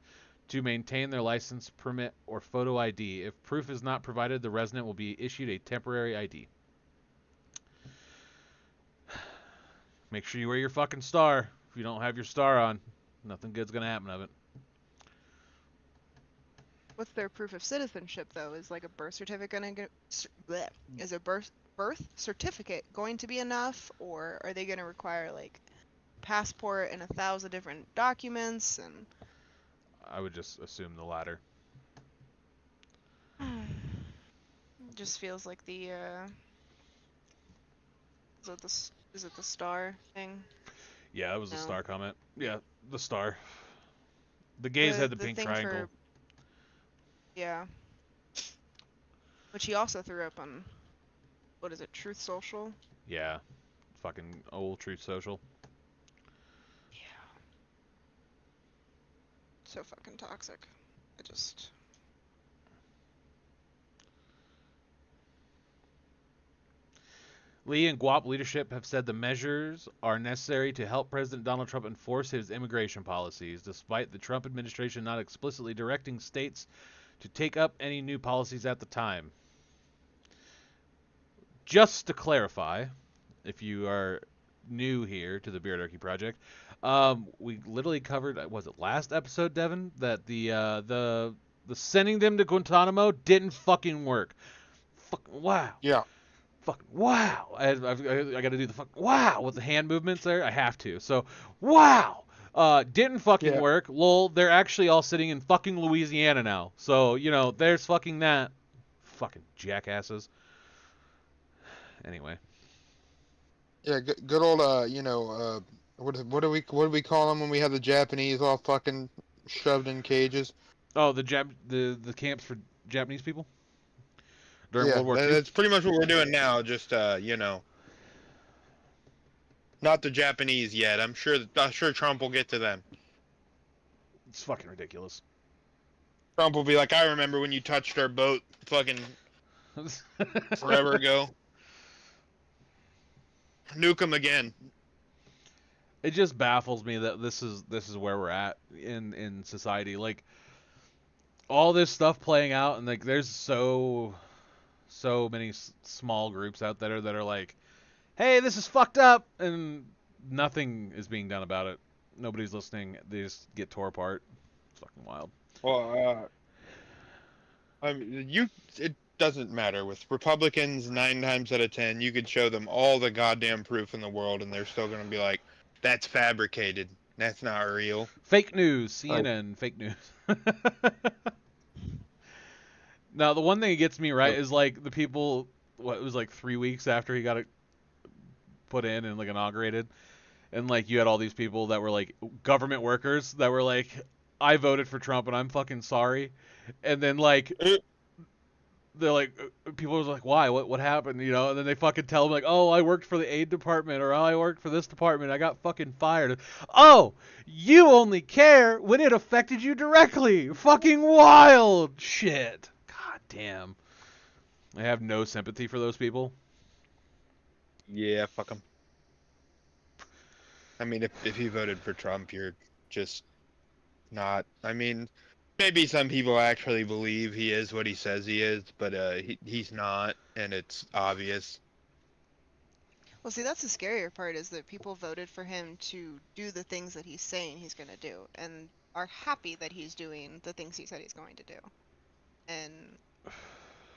to maintain their license, permit, or photo ID. If proof is not provided, the resident will be issued a temporary ID. Make sure you wear your fucking star. If you don't have your star on, nothing good's gonna happen of it. What's their proof of citizenship, though? Is like a birth certificate gonna is a birth certificate going to be enough, or are they gonna require like passport and 1,000 different documents? And I would just assume the latter. it just feels like the is it the star thing? Yeah, it was a No. star comment. Yeah, the star. The gays had the pink thing triangle. for yeah, which he also threw up on, what is it, Truth Social? Yeah, fucking old Truth Social. Yeah. So fucking toxic. I just. Lee and Guap leadership have said the measures are necessary to help President Donald Trump enforce his immigration policies, despite the Trump administration not explicitly directing states to take up any new policies at the time. Just to clarify, if you are new here to the Beardarchy project, we literally covered, was it last episode, Devin, that the sending them to Guantanamo didn't fucking work. Wow. Yeah. Fucking wow. I got to do the fuck wow with the hand movements there. I have to. So, wow. Didn't fucking work. Lol, they're actually all sitting in fucking Louisiana now. So, you know, there's fucking that. Fucking jackasses. Anyway. Yeah, good old what do we call them when we have the Japanese all fucking shoved in cages? Oh, the camps for Japanese people during Yeah, World War II. that's pretty much what we're doing now. Just not the Japanese yet. I'm sure Trump will get to them. It's fucking ridiculous. Trump will be like, I remember when you touched our boat, fucking forever ago. Nuke them again. It just baffles me that this is where we're at in society. Like, all this stuff playing out, and like there's so many small groups out there that are like, hey, this is fucked up, and nothing is being done about it. Nobody's listening. They just get tore apart. It's fucking wild. Well, it doesn't matter with Republicans. 9 times out of 10, you could show them all the goddamn proof in the world, and they're still gonna be like, that's fabricated. That's not real. Fake news, CNN, fake news. Now, the one thing that gets me right is like the people. What, it was like 3 weeks after he got it put in and like inaugurated, and like you had all these people that were like government workers that were like, I voted for Trump and I'm fucking sorry, and then like they're like, people was like, why, what happened, you know, and then they fucking tell them like, oh, I worked for the aid department, or oh, I worked for this department, I got fucking fired. Oh, you only care when it affected you directly. Fucking wild shit. God damn. I have no sympathy for those people. Yeah, fuck him. I mean, if you voted for Trump, you're just not. I mean, maybe some people actually believe he is what he says he is, but he's not, and it's obvious. Well, see, that's the scarier part, is that people voted for him to do the things that he's saying he's going to do, and are happy that he's doing the things he said he's going to do. And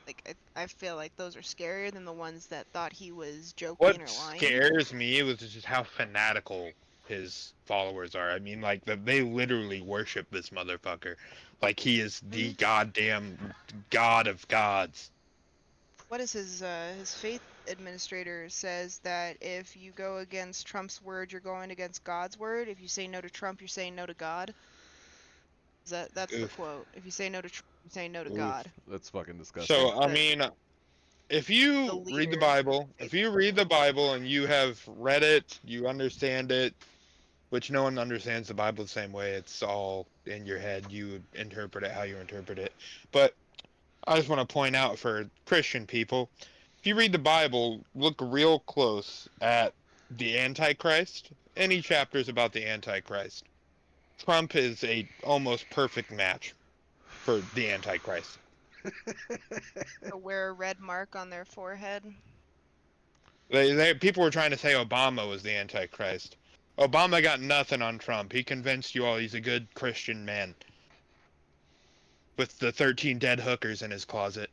like I feel like those are scarier than the ones that thought he was joking What or lying. scares me was just how fanatical his followers are. I mean, like they literally worship this motherfucker, like he is the goddamn god of gods. What is his faith administrator says that if you go against Trump's word, you're going against God's word. If you say no to Trump, you're saying no to God. That's the Oof. quote. If you say no to Trump, you're saying no to Oof, God. that's fucking disgusting. So I The mean, if the you read the leader. Bible, if you read the Bible and you have read it, you understand it, which no one understands the Bible the same way. It's all in your head. You interpret it how you interpret it. But I just want to point out for Christian people, if you read the Bible, look real close at the Antichrist. Any chapters about the Antichrist. Trump is a almost perfect match for the Antichrist. To wear a red mark on their forehead. People were trying to say Obama was the Antichrist. Obama got nothing on Trump. He convinced you all he's a good Christian man with the 13 dead hookers in his closet.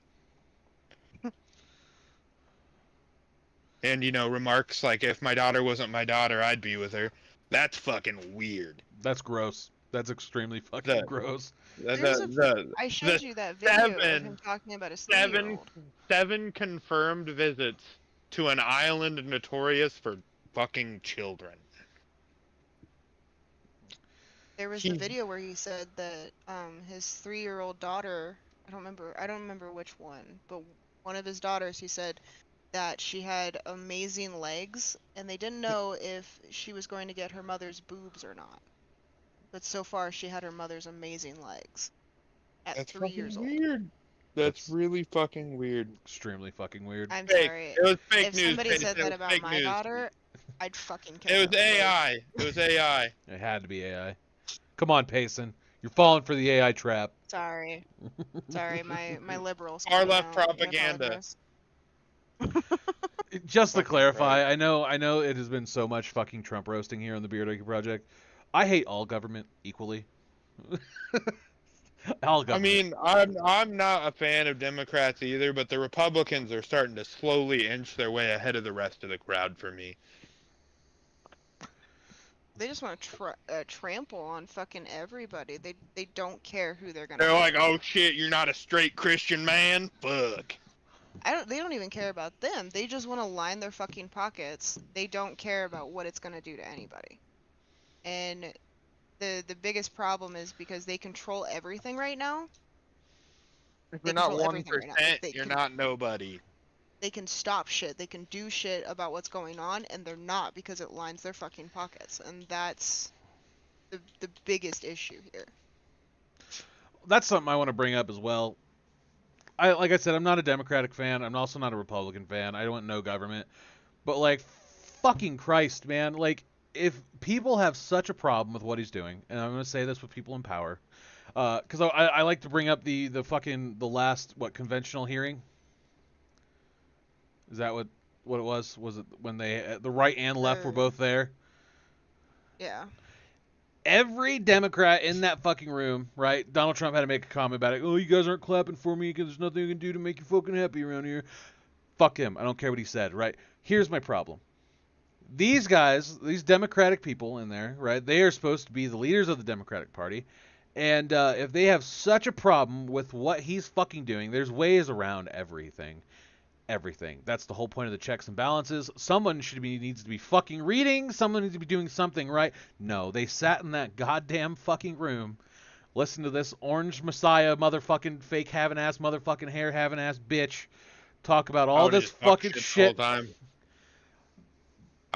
And, you know, remarks like, if my daughter wasn't my daughter, I'd be with her. That's fucking weird. That's gross. That's extremely fucking gross. I showed you that video of him talking about his 3-year-old. Seven confirmed visits to an island notorious for fucking children. There was a video where he said that his 3-year-old daughter, I don't remember which one, but one of his daughters, he said that she had amazing legs, and they didn't know if she was going to get her mother's boobs or not. But so far, she had her mother's amazing legs. At 3 years old. Weird. That's really fucking weird. Extremely fucking weird. I'm Fake. sorry. It was fake If news. somebody said that about my daughter, I'd fucking kill It was AI. It was AI. It had to be AI. Come on, Payson. You're falling for the AI trap. Sorry. Sorry, my liberals. Far left propaganda. Just to Fucking clarify, right. I know it has been so much fucking Trump roasting here on the Beardarchy Project. I hate all government equally. All government. I mean, I'm not a fan of Democrats either, but the Republicans are starting to slowly inch their way ahead of the rest of the crowd for me. They just want to trample on fucking everybody. They don't care who they're gonna. They're like, oh shit, you're not a straight Christian man? Fuck. They don't even care about them. They just want to line their fucking pockets. They don't care about what it's gonna do to anybody. And the biggest problem is because they control everything right now. If They you're not control everything right now. 1%, you're not nobody. They can stop shit. They can do shit about what's going on, and they're not because it lines their fucking pockets. And that's the biggest issue here. That's something I want to bring up as well. Like I said, I'm not a Democratic fan. I'm also not a Republican fan. I want no government. But like, fucking Christ, man. Like, if people have such a problem with what he's doing, and I'm gonna say this with people in power, because I like to bring up the last conventional hearing. Is that what it was? Was it when the right and left were both there? Yeah. Every Democrat in that fucking room, right? Donald Trump had to make a comment about it. Oh, you guys aren't clapping for me because there's nothing you can do to make you fucking happy around here. Fuck him. I don't care what he said, right? Here's my problem. These guys, these Democratic people in there, right? They are supposed to be the leaders of the Democratic Party. And if they have such a problem with what he's fucking doing, there's ways around everything. Everything. That's the whole point of the checks and balances. Someone needs to be fucking reading. Someone needs to be doing something right. No, they sat in that goddamn fucking room, listened to this orange messiah motherfucking fake having ass motherfucking hair having ass bitch talk about all this fucking shit. I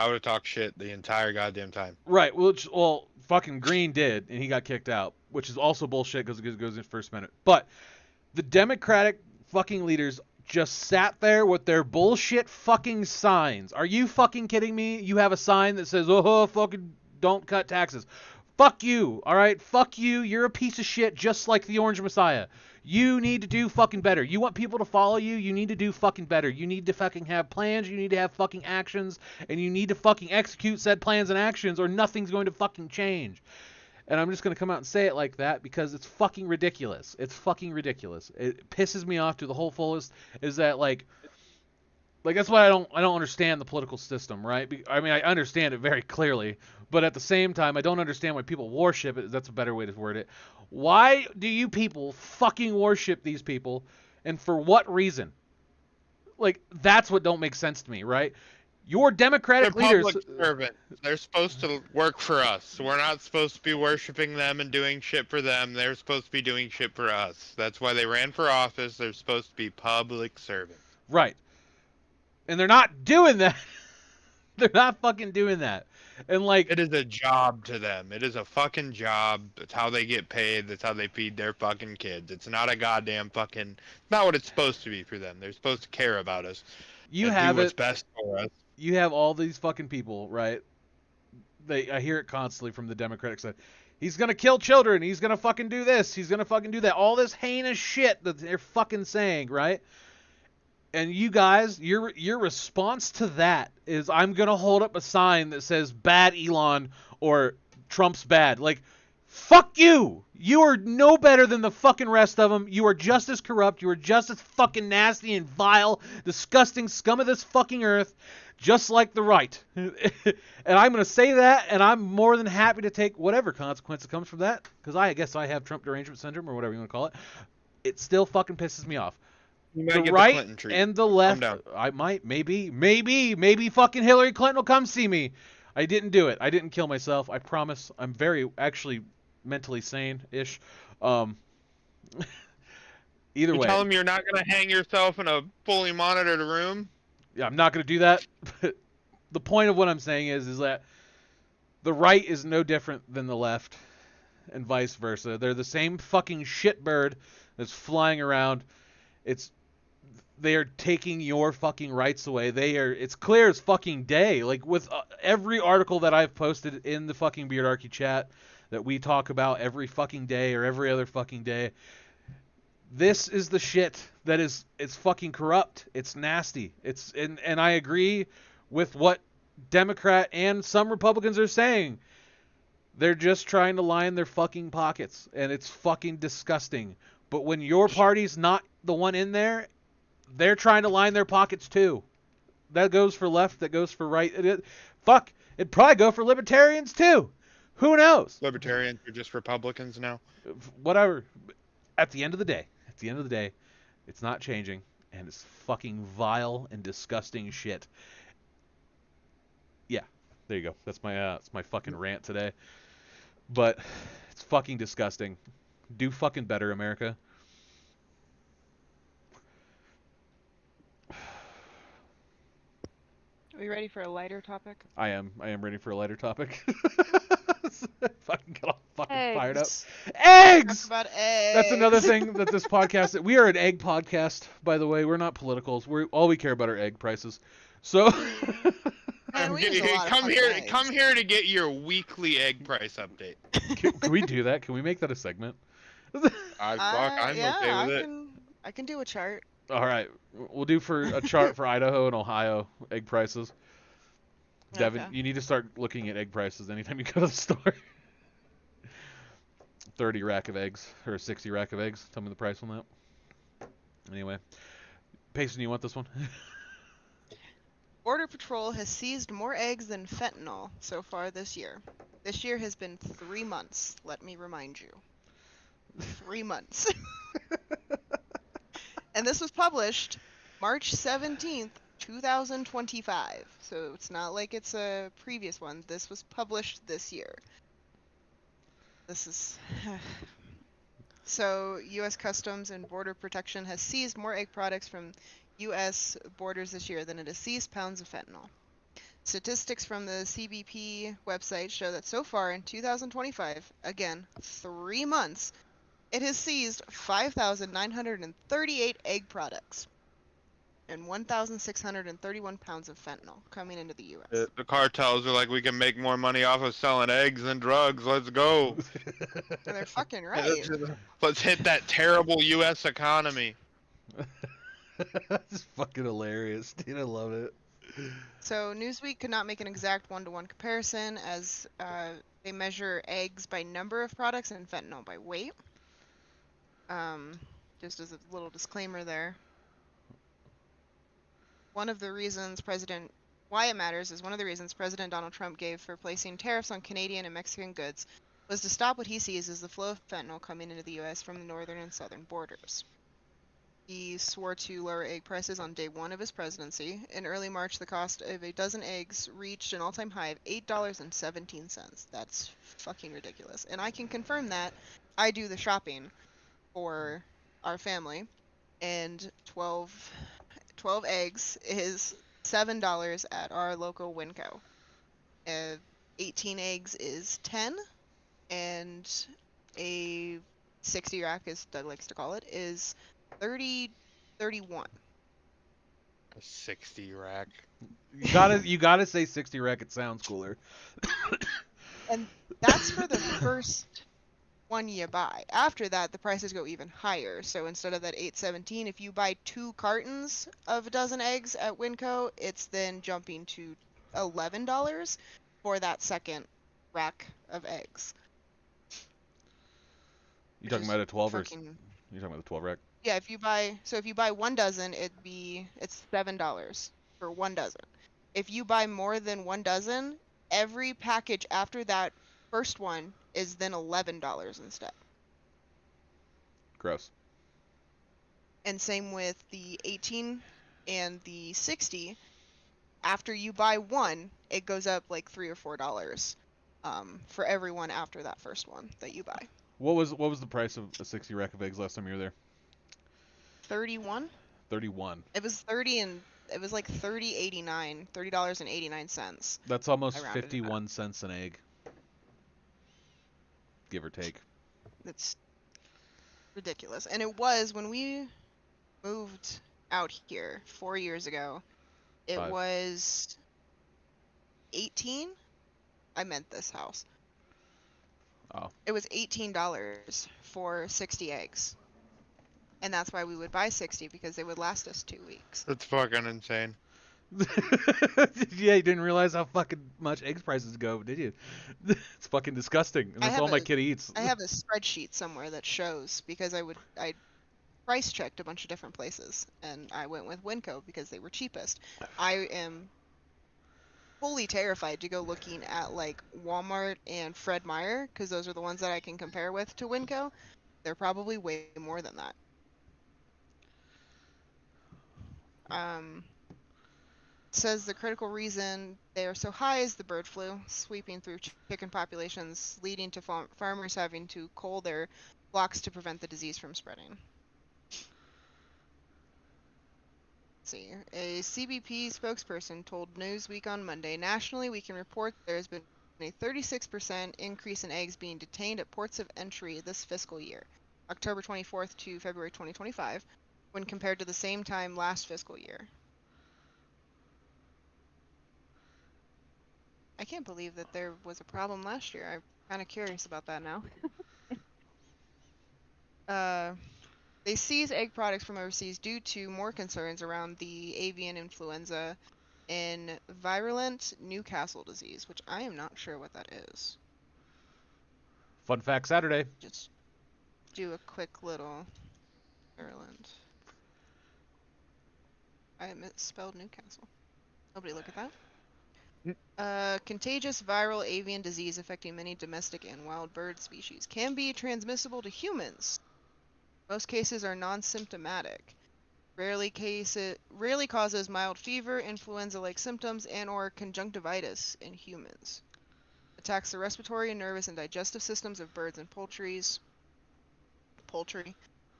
would have talked shit the entire goddamn time. Right. Well, fucking Green did, and he got kicked out, which is also bullshit because it goes in first minute. But the Democratic fucking leaders just sat there with their bullshit fucking signs. Are you fucking kidding me? You have a sign that says, oh, fucking don't cut taxes. Fuck you, all right? Fuck you. You're a piece of shit just like the Orange Messiah. You need to do fucking better. You want people to follow you? You need to do fucking better. You need to fucking have plans. You need to have fucking actions. And you need to fucking execute said plans and actions or nothing's going to fucking change. And I'm just going to come out and say it like that because it's fucking ridiculous. It's fucking ridiculous. It pisses me off to the whole fullest is that, like Like that's why I don't understand the political system, right? I mean, I understand it very clearly, but at the same time, I don't understand why people worship it. That's a better way to word it. Why do you people fucking worship these people, and for what reason? Like that's what don't make sense to me, right? Your They're democratic leaders. public servants. They're supposed to work for us. We're not supposed to be worshiping them and doing shit for them. They're supposed to be doing shit for us. That's why they ran for office. They're supposed to be public servants. Right. And they're not doing that. They're not fucking doing that. And like It is a job to them. It is a fucking job. It's how they get paid. That's how they feed their fucking kids. It's not a goddamn fucking. Not what it's supposed to be for them. They're supposed to care about us you and have do what's it. best for us. You have all these fucking people, right? I hear it constantly from the Democratic side. He's gonna kill children. He's gonna fucking do this. He's gonna fucking do that. All this heinous shit that they're fucking saying, right? And you guys, your response to that is, I'm gonna hold up a sign that says "Bad Elon" or "Trump's bad." Like, fuck you. You are no better than the fucking rest of them. You are just as corrupt. You are just as fucking nasty and vile, disgusting scum of this fucking earth, just like the right. And I'm gonna say that, and I'm more than happy to take whatever consequence that comes from that, because I guess I have Trump derangement syndrome or whatever you want to call it. It still fucking pisses me off. You The might get right the Clinton treatment. and the Calm left. down. I might, maybe fucking Hillary Clinton will come see me. I didn't do it. I didn't kill myself. I promise. I'm very actually mentally sane-ish. Either You way, tell them you're not gonna hang yourself in a fully monitored room. yeah, I'm not gonna do that. But the point of what I'm saying is that the right is no different than the left, and vice versa. They're the same fucking shitbird that's flying around. They are taking your fucking rights away. It's clear as fucking day. Like with every article that I've posted in the fucking Beardarchy chat that we talk about every fucking day or every other fucking day. This is the shit that it's fucking corrupt. It's nasty. And I agree with what Democrat and some Republicans are saying. They're just trying to line their fucking pockets, and it's fucking disgusting. But when your party's not the one in there, they're trying to line their pockets too. That goes for left, that goes for right. It'd probably go for libertarians too. Who knows? Libertarians are just Republicans now. Whatever. At the end of the day, it's not changing, and it's fucking vile and disgusting shit. Yeah, there you go. That's my fucking rant today. But it's fucking disgusting. Do fucking better, America. Are we ready for a lighter topic? I am ready for a lighter topic. Fucking get all fucking fired up. Eggs. Eggs! Talk about eggs. That's another thing that this podcast. We are an egg podcast, by the way. We're not politicals. All we care about are egg prices. So. Man, we use a lot of Come fucking here, eggs. come here to get your weekly egg price update. Can we do that? Can we make that a segment? I'm yeah, okay with it. I can do a chart. All right, we'll do for a chart for Idaho and Ohio egg prices. Devin, Okay. you need to start looking at egg prices anytime you go to the store. 30 rack of eggs or a 60 rack of eggs. Tell me the price on that. Anyway, Payson, you want this one? Border Patrol has seized more eggs than fentanyl so far this year. This year has been 3 months, let me remind you. 3 months. And this was published March 17th, 2025. So it's not like it's a previous one. This was published this year. This is... So, U.S. Customs and Border Protection has seized more egg products from U.S. borders this year than it has seized pounds of fentanyl. Statistics from the CBP website show that so far in 2025, again, 3 months, it has seized 5,938 egg products and 1,631 pounds of fentanyl coming into the U.S. The cartels are like, we can make more money off of selling eggs than drugs. Let's go. And they're fucking right. Let's hit that terrible U.S. economy. That's fucking hilarious, dude. I love it. So Newsweek could not make an exact one-to-one comparison as they measure eggs by number of products and fentanyl by weight. Just as a little disclaimer there. one of the reasons why it matters is one of the reasons President Donald Trump gave for placing tariffs on Canadian and Mexican goods was to stop what he sees as the flow of fentanyl coming into the U.S. from the northern and southern borders. He swore to lower egg prices on day 1 of his presidency. In early March, the cost of a dozen eggs reached an all-time high of $8.17. That's fucking ridiculous. And I can confirm that. I do the shopping for our family, and 12 eggs is $7 at our local Winco. 18 eggs is 10, and a 60 rack, as Doug likes to call it, is 31. A 60 rack. You gotta say 60 rack. It sounds cooler. And that's for the first one you buy. After that, the prices go even higher. So instead of that $8.17, if you buy 2 cartons of a dozen eggs at Winco, it's then jumping to $11 for that second rack of eggs. You talking about a 12 or fucking... you talking about the 12 rack? Yeah, if you buy 1 dozen, it's $7 for 1 dozen. If you buy more than 1 dozen, every package after that first one is then $11 instead. Gross. And same with the 18 and the 60. After you buy one, it goes up like $3 or $4 for every one after that first one that you buy. What was the price of a 60 rack of eggs last time you were there? 31. 31. It was 30 and it was like $30.89. That's almost 51 cents an egg, give or take. It's ridiculous. And it was when we moved out here 4 years ago. It 5. was 18. I meant this house. Oh. It was $18 for 60 eggs. And that's why we would buy 60, because they would last us 2 weeks. That's fucking insane. Yeah, you didn't realize how fucking much eggs prices go, did you? It's fucking disgusting. And that's all my kid eats. I have a spreadsheet somewhere that shows, because I price checked a bunch of different places, and I went with Winco because they were cheapest. I am fully terrified to go looking at like Walmart and Fred Meyer, because those are the ones that I can compare with to Winco. They're probably way more than that. Says the critical reason they are so high is the bird flu sweeping through chicken populations, leading to farmers having to cull their flocks to prevent the disease from spreading. Let's see. A CBP spokesperson told Newsweek on Monday, nationally we can report there has been a 36% increase in eggs being detained at ports of entry this fiscal year, October 24th to February 2025, when compared to the same time last fiscal year. I can't believe that there was a problem last year. I'm kind of curious about that now. They seize egg products from overseas due to more concerns around the avian influenza and virulent Newcastle disease, which I am not sure what that is. Fun fact Saturday. Just do a quick little virulent. I misspelled Newcastle. Nobody look at that. Contagious viral avian disease affecting many domestic and wild bird species can be transmissible to humans. Most cases are non-symptomatic. Rarely causes mild fever, influenza-like symptoms, and/or conjunctivitis in humans. Attacks the respiratory, nervous, and digestive systems of birds and poultry,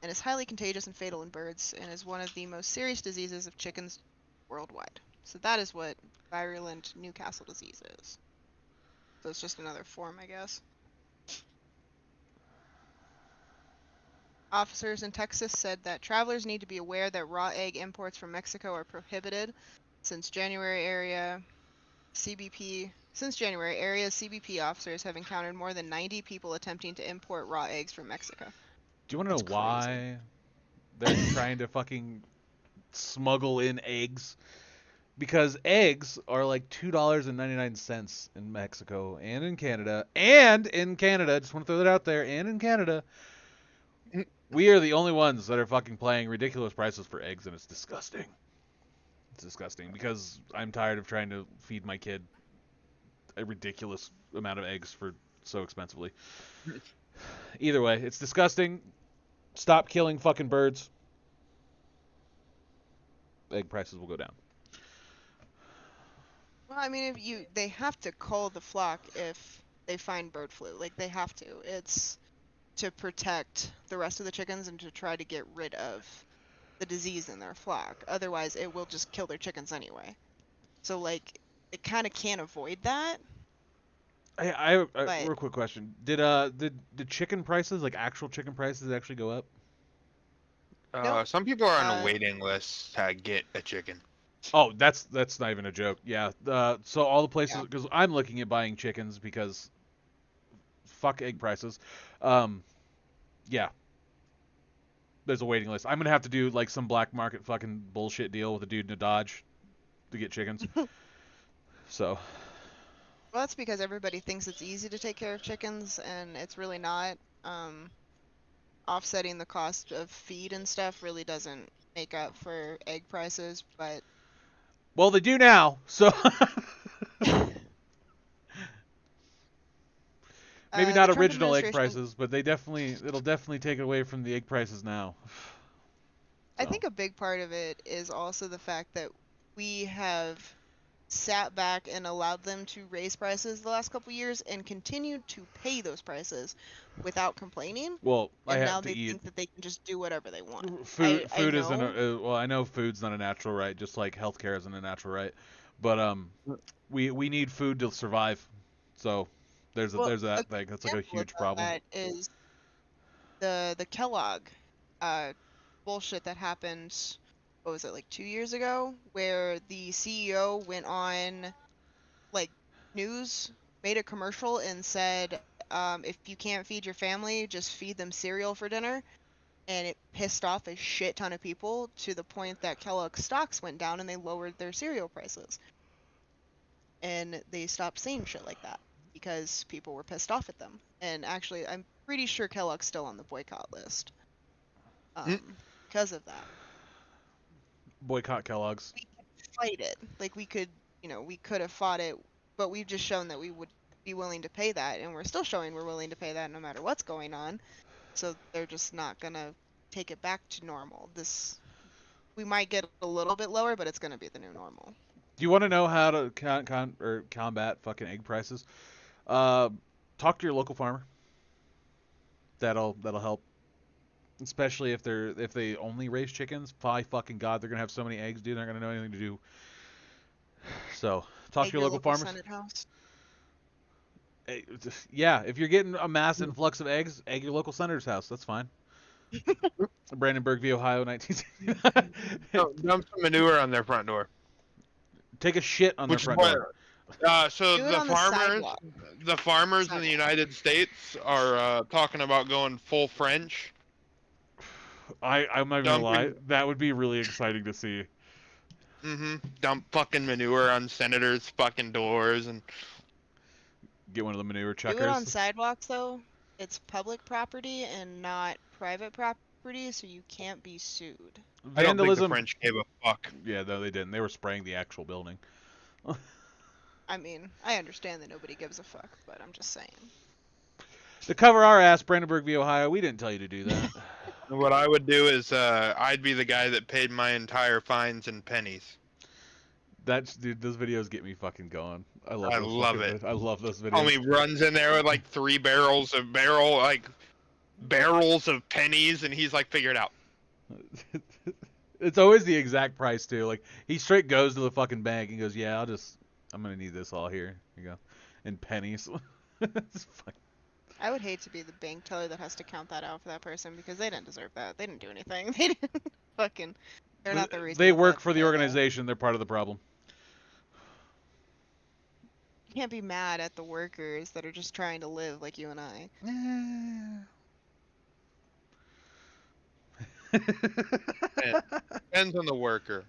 and is highly contagious and fatal in birds, and is one of the most serious diseases of chickens worldwide. So that is what virulent Newcastle disease is. So it's just another form, I guess. Officers in Texas said that travelers need to be aware that raw egg imports from Mexico are prohibited. Since January, area CBP officers have encountered more than 90 people attempting to import raw eggs from Mexico. Do you want to know why they're trying to fucking smuggle in eggs? Because eggs are like $2.99 in Mexico and in Canada. Just want to throw that out there. And in Canada, we are the only ones that are fucking paying ridiculous prices for eggs, and it's disgusting. It's disgusting because I'm tired of trying to feed my kid a ridiculous amount of eggs for so expensively. Either way, it's disgusting. Stop killing fucking birds. Egg prices will go down. Well, I mean, they have to cull the flock if they find bird flu. Like they have to. It's to protect the rest of the chickens and to try to get rid of the disease in their flock. Otherwise, it will just kill their chickens anyway. So like, it kind of can't avoid that. I But real quick question: did chicken prices, like actual chicken prices, actually go up? nope. Some people are on a Uh, waiting list to get a chicken. Oh, that's not even a joke. Yeah. So all the places, Yeah. because I'm looking at buying chickens because fuck egg prices. Um, yeah. There's a waiting list. I'm gonna have to do like some black market fucking bullshit deal with a dude in a Dodge to get chickens. So Well, that's because everybody thinks it's easy to take care of chickens, and it's really not. Offsetting the cost of feed and stuff really doesn't make up for egg prices, but well, they do now. So maybe the not Trump original egg administration, prices, but it'll definitely take away from the egg prices now. I So think a big part of it is also the fact that we have sat back and allowed them to raise prices the last couple years and continued to pay those prices without complaining, well, I and have now to they eat. think that they can just do whatever they want. I Food isn't know. well, I know food's not a natural right, just like healthcare isn't a natural right. But we need food to survive. So Well, there's a that good thing. That's like a example of huge problem. that is the Kellogg uh, bullshit that happened. What was it, like 2 years ago, where the CEO went on like news, made a commercial, and said, if you can't feed your family, just feed them cereal for dinner. And it pissed off a shit ton of people to the point that Kellogg's stocks went down and they lowered their cereal prices. And they stopped saying shit like that because people were pissed off at them. And actually, I'm pretty sure Kellogg's still on the boycott list Mm. because of that. Boycott Kellogg's. We could fight it. Like we could have fought it, but we've just shown that we would be willing to pay that, and we're still showing we're willing to pay that no matter what's going on. So they're just not gonna take it back to normal. We might get a little bit lower, but it's gonna be the new normal. Do you want to know how to combat fucking egg prices? Uh, talk to your local farmer. That'll help. Especially if they only raise chickens. By fucking god, they're gonna have so many eggs, dude. They're not gonna know anything to do. So talk to Egg your your local local farmers. Senate house. Yeah, if you're getting a mass influx of eggs, egg your local senator's house. That's fine. Brandenburg v. Ohio, 1969. No, dump some manure on their front door. Take a shit on their Which is front what. door. So Do it the on the farmers, sidewalk. the farmers in the Sidewalk. United States are talking about going full French, I'm not even gonna lie. dumping, That would be really exciting to see. dump fucking manure on senators' fucking doors, and Get one of the manure Do it on chuckers. sidewalks though. It's public property and not private property, so you can't be sued. I don't think the Vandalism. French gave a fuck. Yeah, no, they didn't. They were spraying the actual building. I mean, I understand that nobody gives a fuck, but I'm just saying. To cover our ass, Brandenburg v. Ohio, we didn't tell you to do that. What I would do is I'd be the guy that paid my entire fines in pennies. Dude, those videos get me fucking going. I love I those love it. I love those videos. Homie runs in there with like 3 barrels of barrels of pennies, and he's like, figure it out. It's always the exact price too. Like he straight goes to the fucking bank and goes, "Yeah, I'm gonna need this all here. Here you go, in pennies." It's fine. I would hate to be the bank teller that has to count that out for that person because they didn't deserve that. They didn't do anything. They didn't fucking. They're not the reason. They that work that for the fell out. organization. They're part of the problem. You can't be mad at the workers that are just trying to live like you and I. Depends on the worker.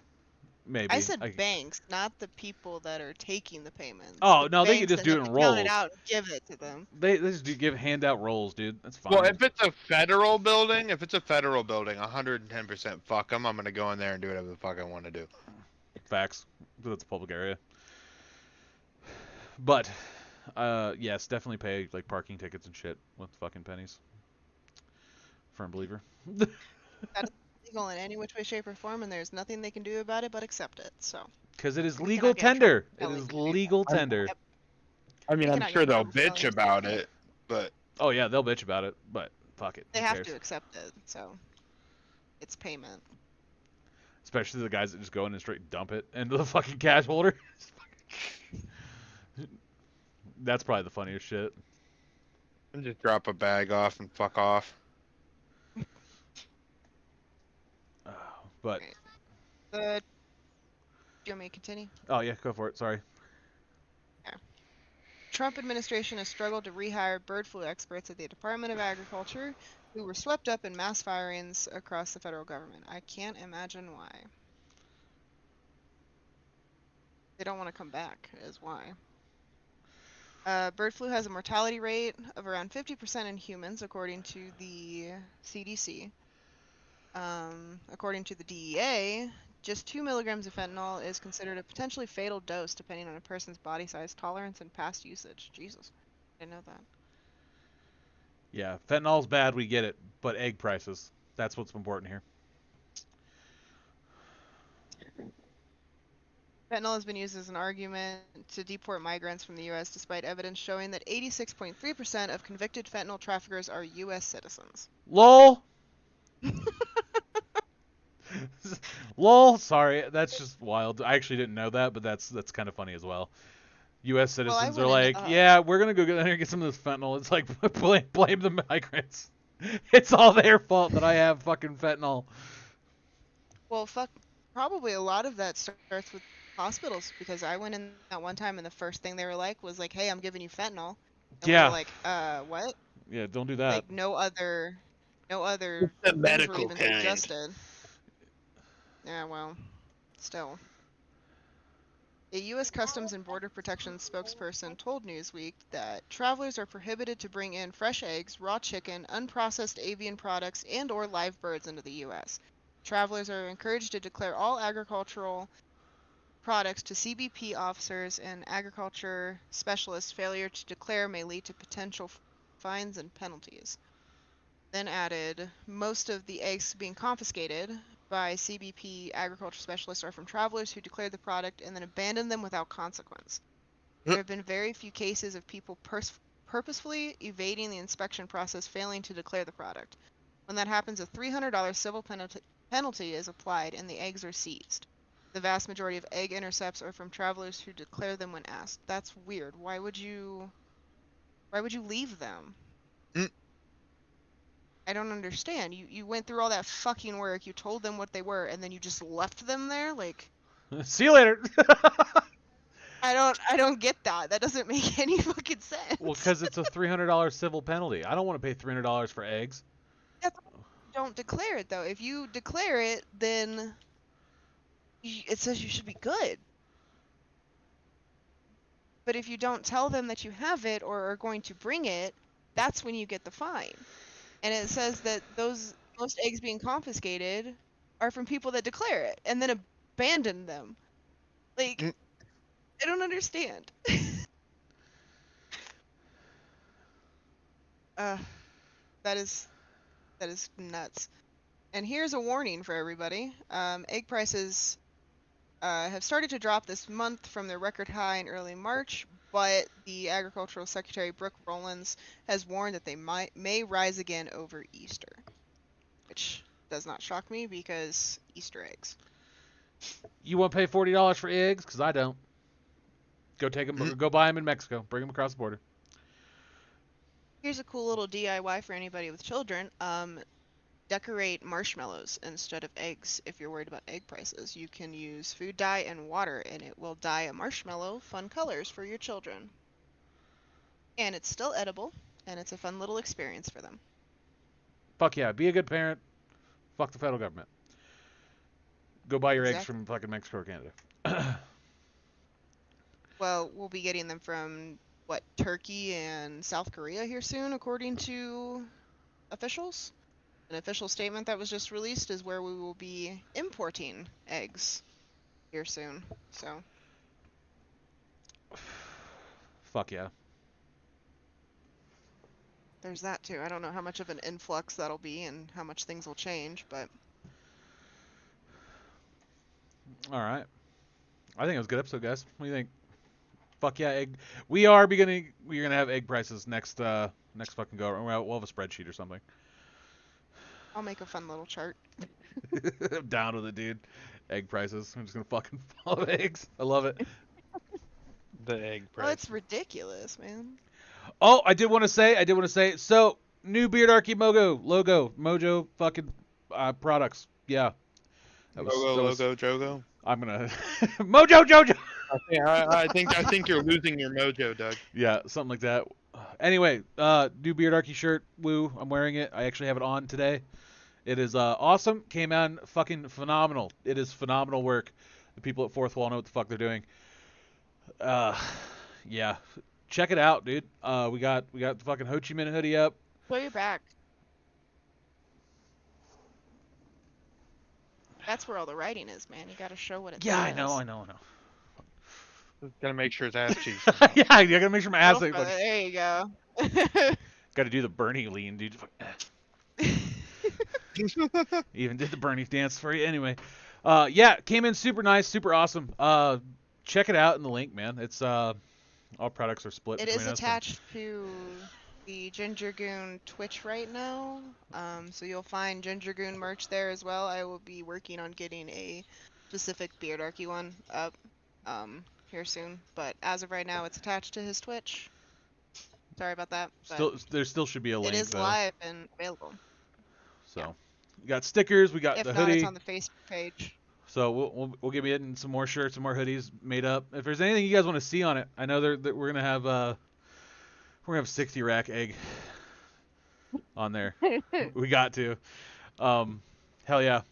Maybe. I said banks, not the people that are taking the payments. Oh, The no, they can banks just that do have it in to count it rolls. out and give it to them. They just give handout rolls, dude. That's fine. Well, if it's a federal building, 110% fuck them. I'm gonna go in there and do whatever the fuck I want to do. Facts. That's a public area. But, yes, definitely pay like parking tickets and shit with fucking pennies. Firm believer. That is illegal in any which way, shape, or form, and there's nothing they can do about it but accept it. So Because it is we legal cannot get in trouble tender. for It telling is you to do legal that. tender. Yep. I mean, We I'm cannot sure get in they'll trouble for bitch telling you to do about that. it, but Oh yeah, they'll bitch about it, but fuck it. They Who have cares? to accept it. So it's payment. Especially the guys that just go in and straight dump it into the fucking cash holder. That's probably the funniest shit. just drop a bag off and fuck off. But Right. Do you want me to continue? oh yeah, go for it. Sorry. Trump administration has struggled to rehire bird flu experts at the Department of Agriculture who were swept up in mass firings across the federal government. I can't imagine why. They don't want to come back, is why. Bird flu has a mortality rate of around 50% in humans, according to the CDC. According to the DEA, just 2 milligrams of fentanyl is considered a potentially fatal dose depending on a person's body size, tolerance, and past usage. Jesus, I didn't know that. Yeah, fentanyl's bad. We get it, but egg prices. That's what's important here. Fentanyl has been used as an argument to deport migrants from the U.S., despite evidence showing that 86.3% of convicted fentanyl traffickers are U.S. citizens. LOL. LOL. Sorry, that's just wild. I actually didn't know that, but that's kind of funny as well. U.S. Well, I citizens are went in. like, yeah, we're gonna go get in there and get some of this fentanyl. It's like blame the migrants. It's all their fault that I have fucking fentanyl. Well, fuck. Probably a lot of that starts with hospitals because I went in that one time and the first thing they were like was like, "Hey, I'm giving you fentanyl," and we were Yeah, like, what?" yeah, don't do that. Like no other The things were medical even kind. suggested. Yeah, well, still. A U.S. Customs and Border Protection spokesperson told Newsweek that travelers are prohibited to bring in fresh eggs, raw chicken, unprocessed avian products, and/or live birds into the U.S. Travelers are encouraged to declare all agricultural products to CBP officers and agriculture specialists. Failure to declare may lead to potential fines and penalties. Then added, most of the eggs being confiscated by CBP agriculture specialists are from travelers who declared the product and then abandoned them without consequence. There have been very few cases of people purposefully evading the inspection process, failing to declare the product. When that happens, a $300 civil penalty is applied and the eggs are seized. The vast majority of egg intercepts are from travelers who declare them when asked. That's weird. Why would you leave them? I don't understand. You went through all that fucking work, you told them what they were, and then you just left them there? Like, See you later. I don't get that. That doesn't make any fucking sense. Well, because it's a $300 civil penalty. I don't want to pay $300 for eggs. Don't declare it though. If you declare it, then it says you should be good. But if you don't tell them that you have it or are going to bring it, that's when you get the fine. And it says that most eggs being confiscated are from people that declare it and then abandon them. Like, I don't understand. That is nuts. And here's a warning for everybody. Egg prices have started to drop this month from their record high in early March, but the Agricultural Secretary Brooke Rollins has warned that they may rise again over Easter, which does not shock me because Easter eggs. You want to pay $40 for eggs? Because I don't. Go take them. Go buy them in Mexico. Bring them across the border. Here's a cool little DIY for anybody with children. Decorate marshmallows instead of eggs if you're worried about egg prices. You can use food dye and water and it will dye a marshmallow fun colors for your children. And it's still edible and it's a fun little experience for them. Fuck yeah. Be a good parent. Fuck the federal government. Go buy your eggs Exactly. from fucking Mexico or Canada. Well, we'll be getting them from, what, Turkey and South Korea here soon, according to officials. An official statement that was just released is where we will be importing eggs here soon. So Fuck yeah. there's that too. I don't know how much of an influx that'll be and how much things will change, but All right. I think it was a good episode, guys. What do you think? Fuck yeah, egg. We're gonna have egg prices next fucking go. We'll have a spreadsheet or something. I'll make a fun little chart. I'm down with it, dude. Egg prices. I'm just gonna fucking follow eggs. I love it. The egg Oh, price. it's ridiculous, man. Oh, I did want to say. So, new Beardarchy logo, Mojo fucking products. Yeah. Logo, Jogo. I'm gonna Mojo Jojo. I think you're losing your mojo, Doug. Yeah, something like that. Anyway, new Beardarchy shirt. Woo! I'm wearing it. I actually have it on today. It is awesome. Came out fucking phenomenal. It is phenomenal work. The people at Fourth Wall know what the fuck they're doing. Yeah, check it out, dude. We got the fucking Ho Chi Minh hoodie up. Show your back. That's where all the writing is, man. You gotta show what it Yeah, says. I know. Gotta make sure his ass cheeks. Yeah, I gotta make sure my ass. Go for it. There you go. Gotta do the Bernie lean, dude. Even did the Bernie dance for you. Anyway, yeah, came in super nice, super awesome. Check it out in the link, man. It's all products are split. It between is us, attached to the Ginger Goon Twitch right now, so you'll find Ginger Goon merch there as well. I will be working on getting a specific Beardarchy one up here soon, but as of right now, it's attached to his Twitch. Sorry about that. But there still should be a link. it is though. live and available. So, yeah. We got stickers. We got If the not, hoodie. it's on the Facebook page. So we'll get getting some more shirts, some more hoodies made up. If there's anything you guys want to see on it, I know that we're gonna have 60 rack egg on there. We got to. Hell yeah.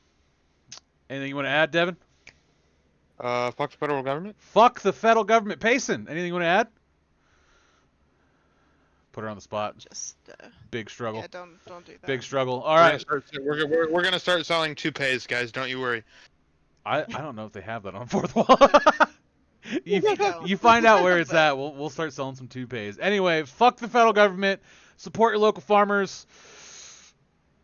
Anything you want to add, Devin? Fuck the federal government. Fuck the federal government. Payson, anything you want to add? Put her on the spot. Just Big struggle. yeah, don't do that. Big struggle. All right. We're gonna start selling toupees, guys. Don't you worry. I don't know if they have that on Fourth Wall. They don't. You find out where it's at. We'll start selling some toupees. Anyway, fuck the federal government. Support your local farmers.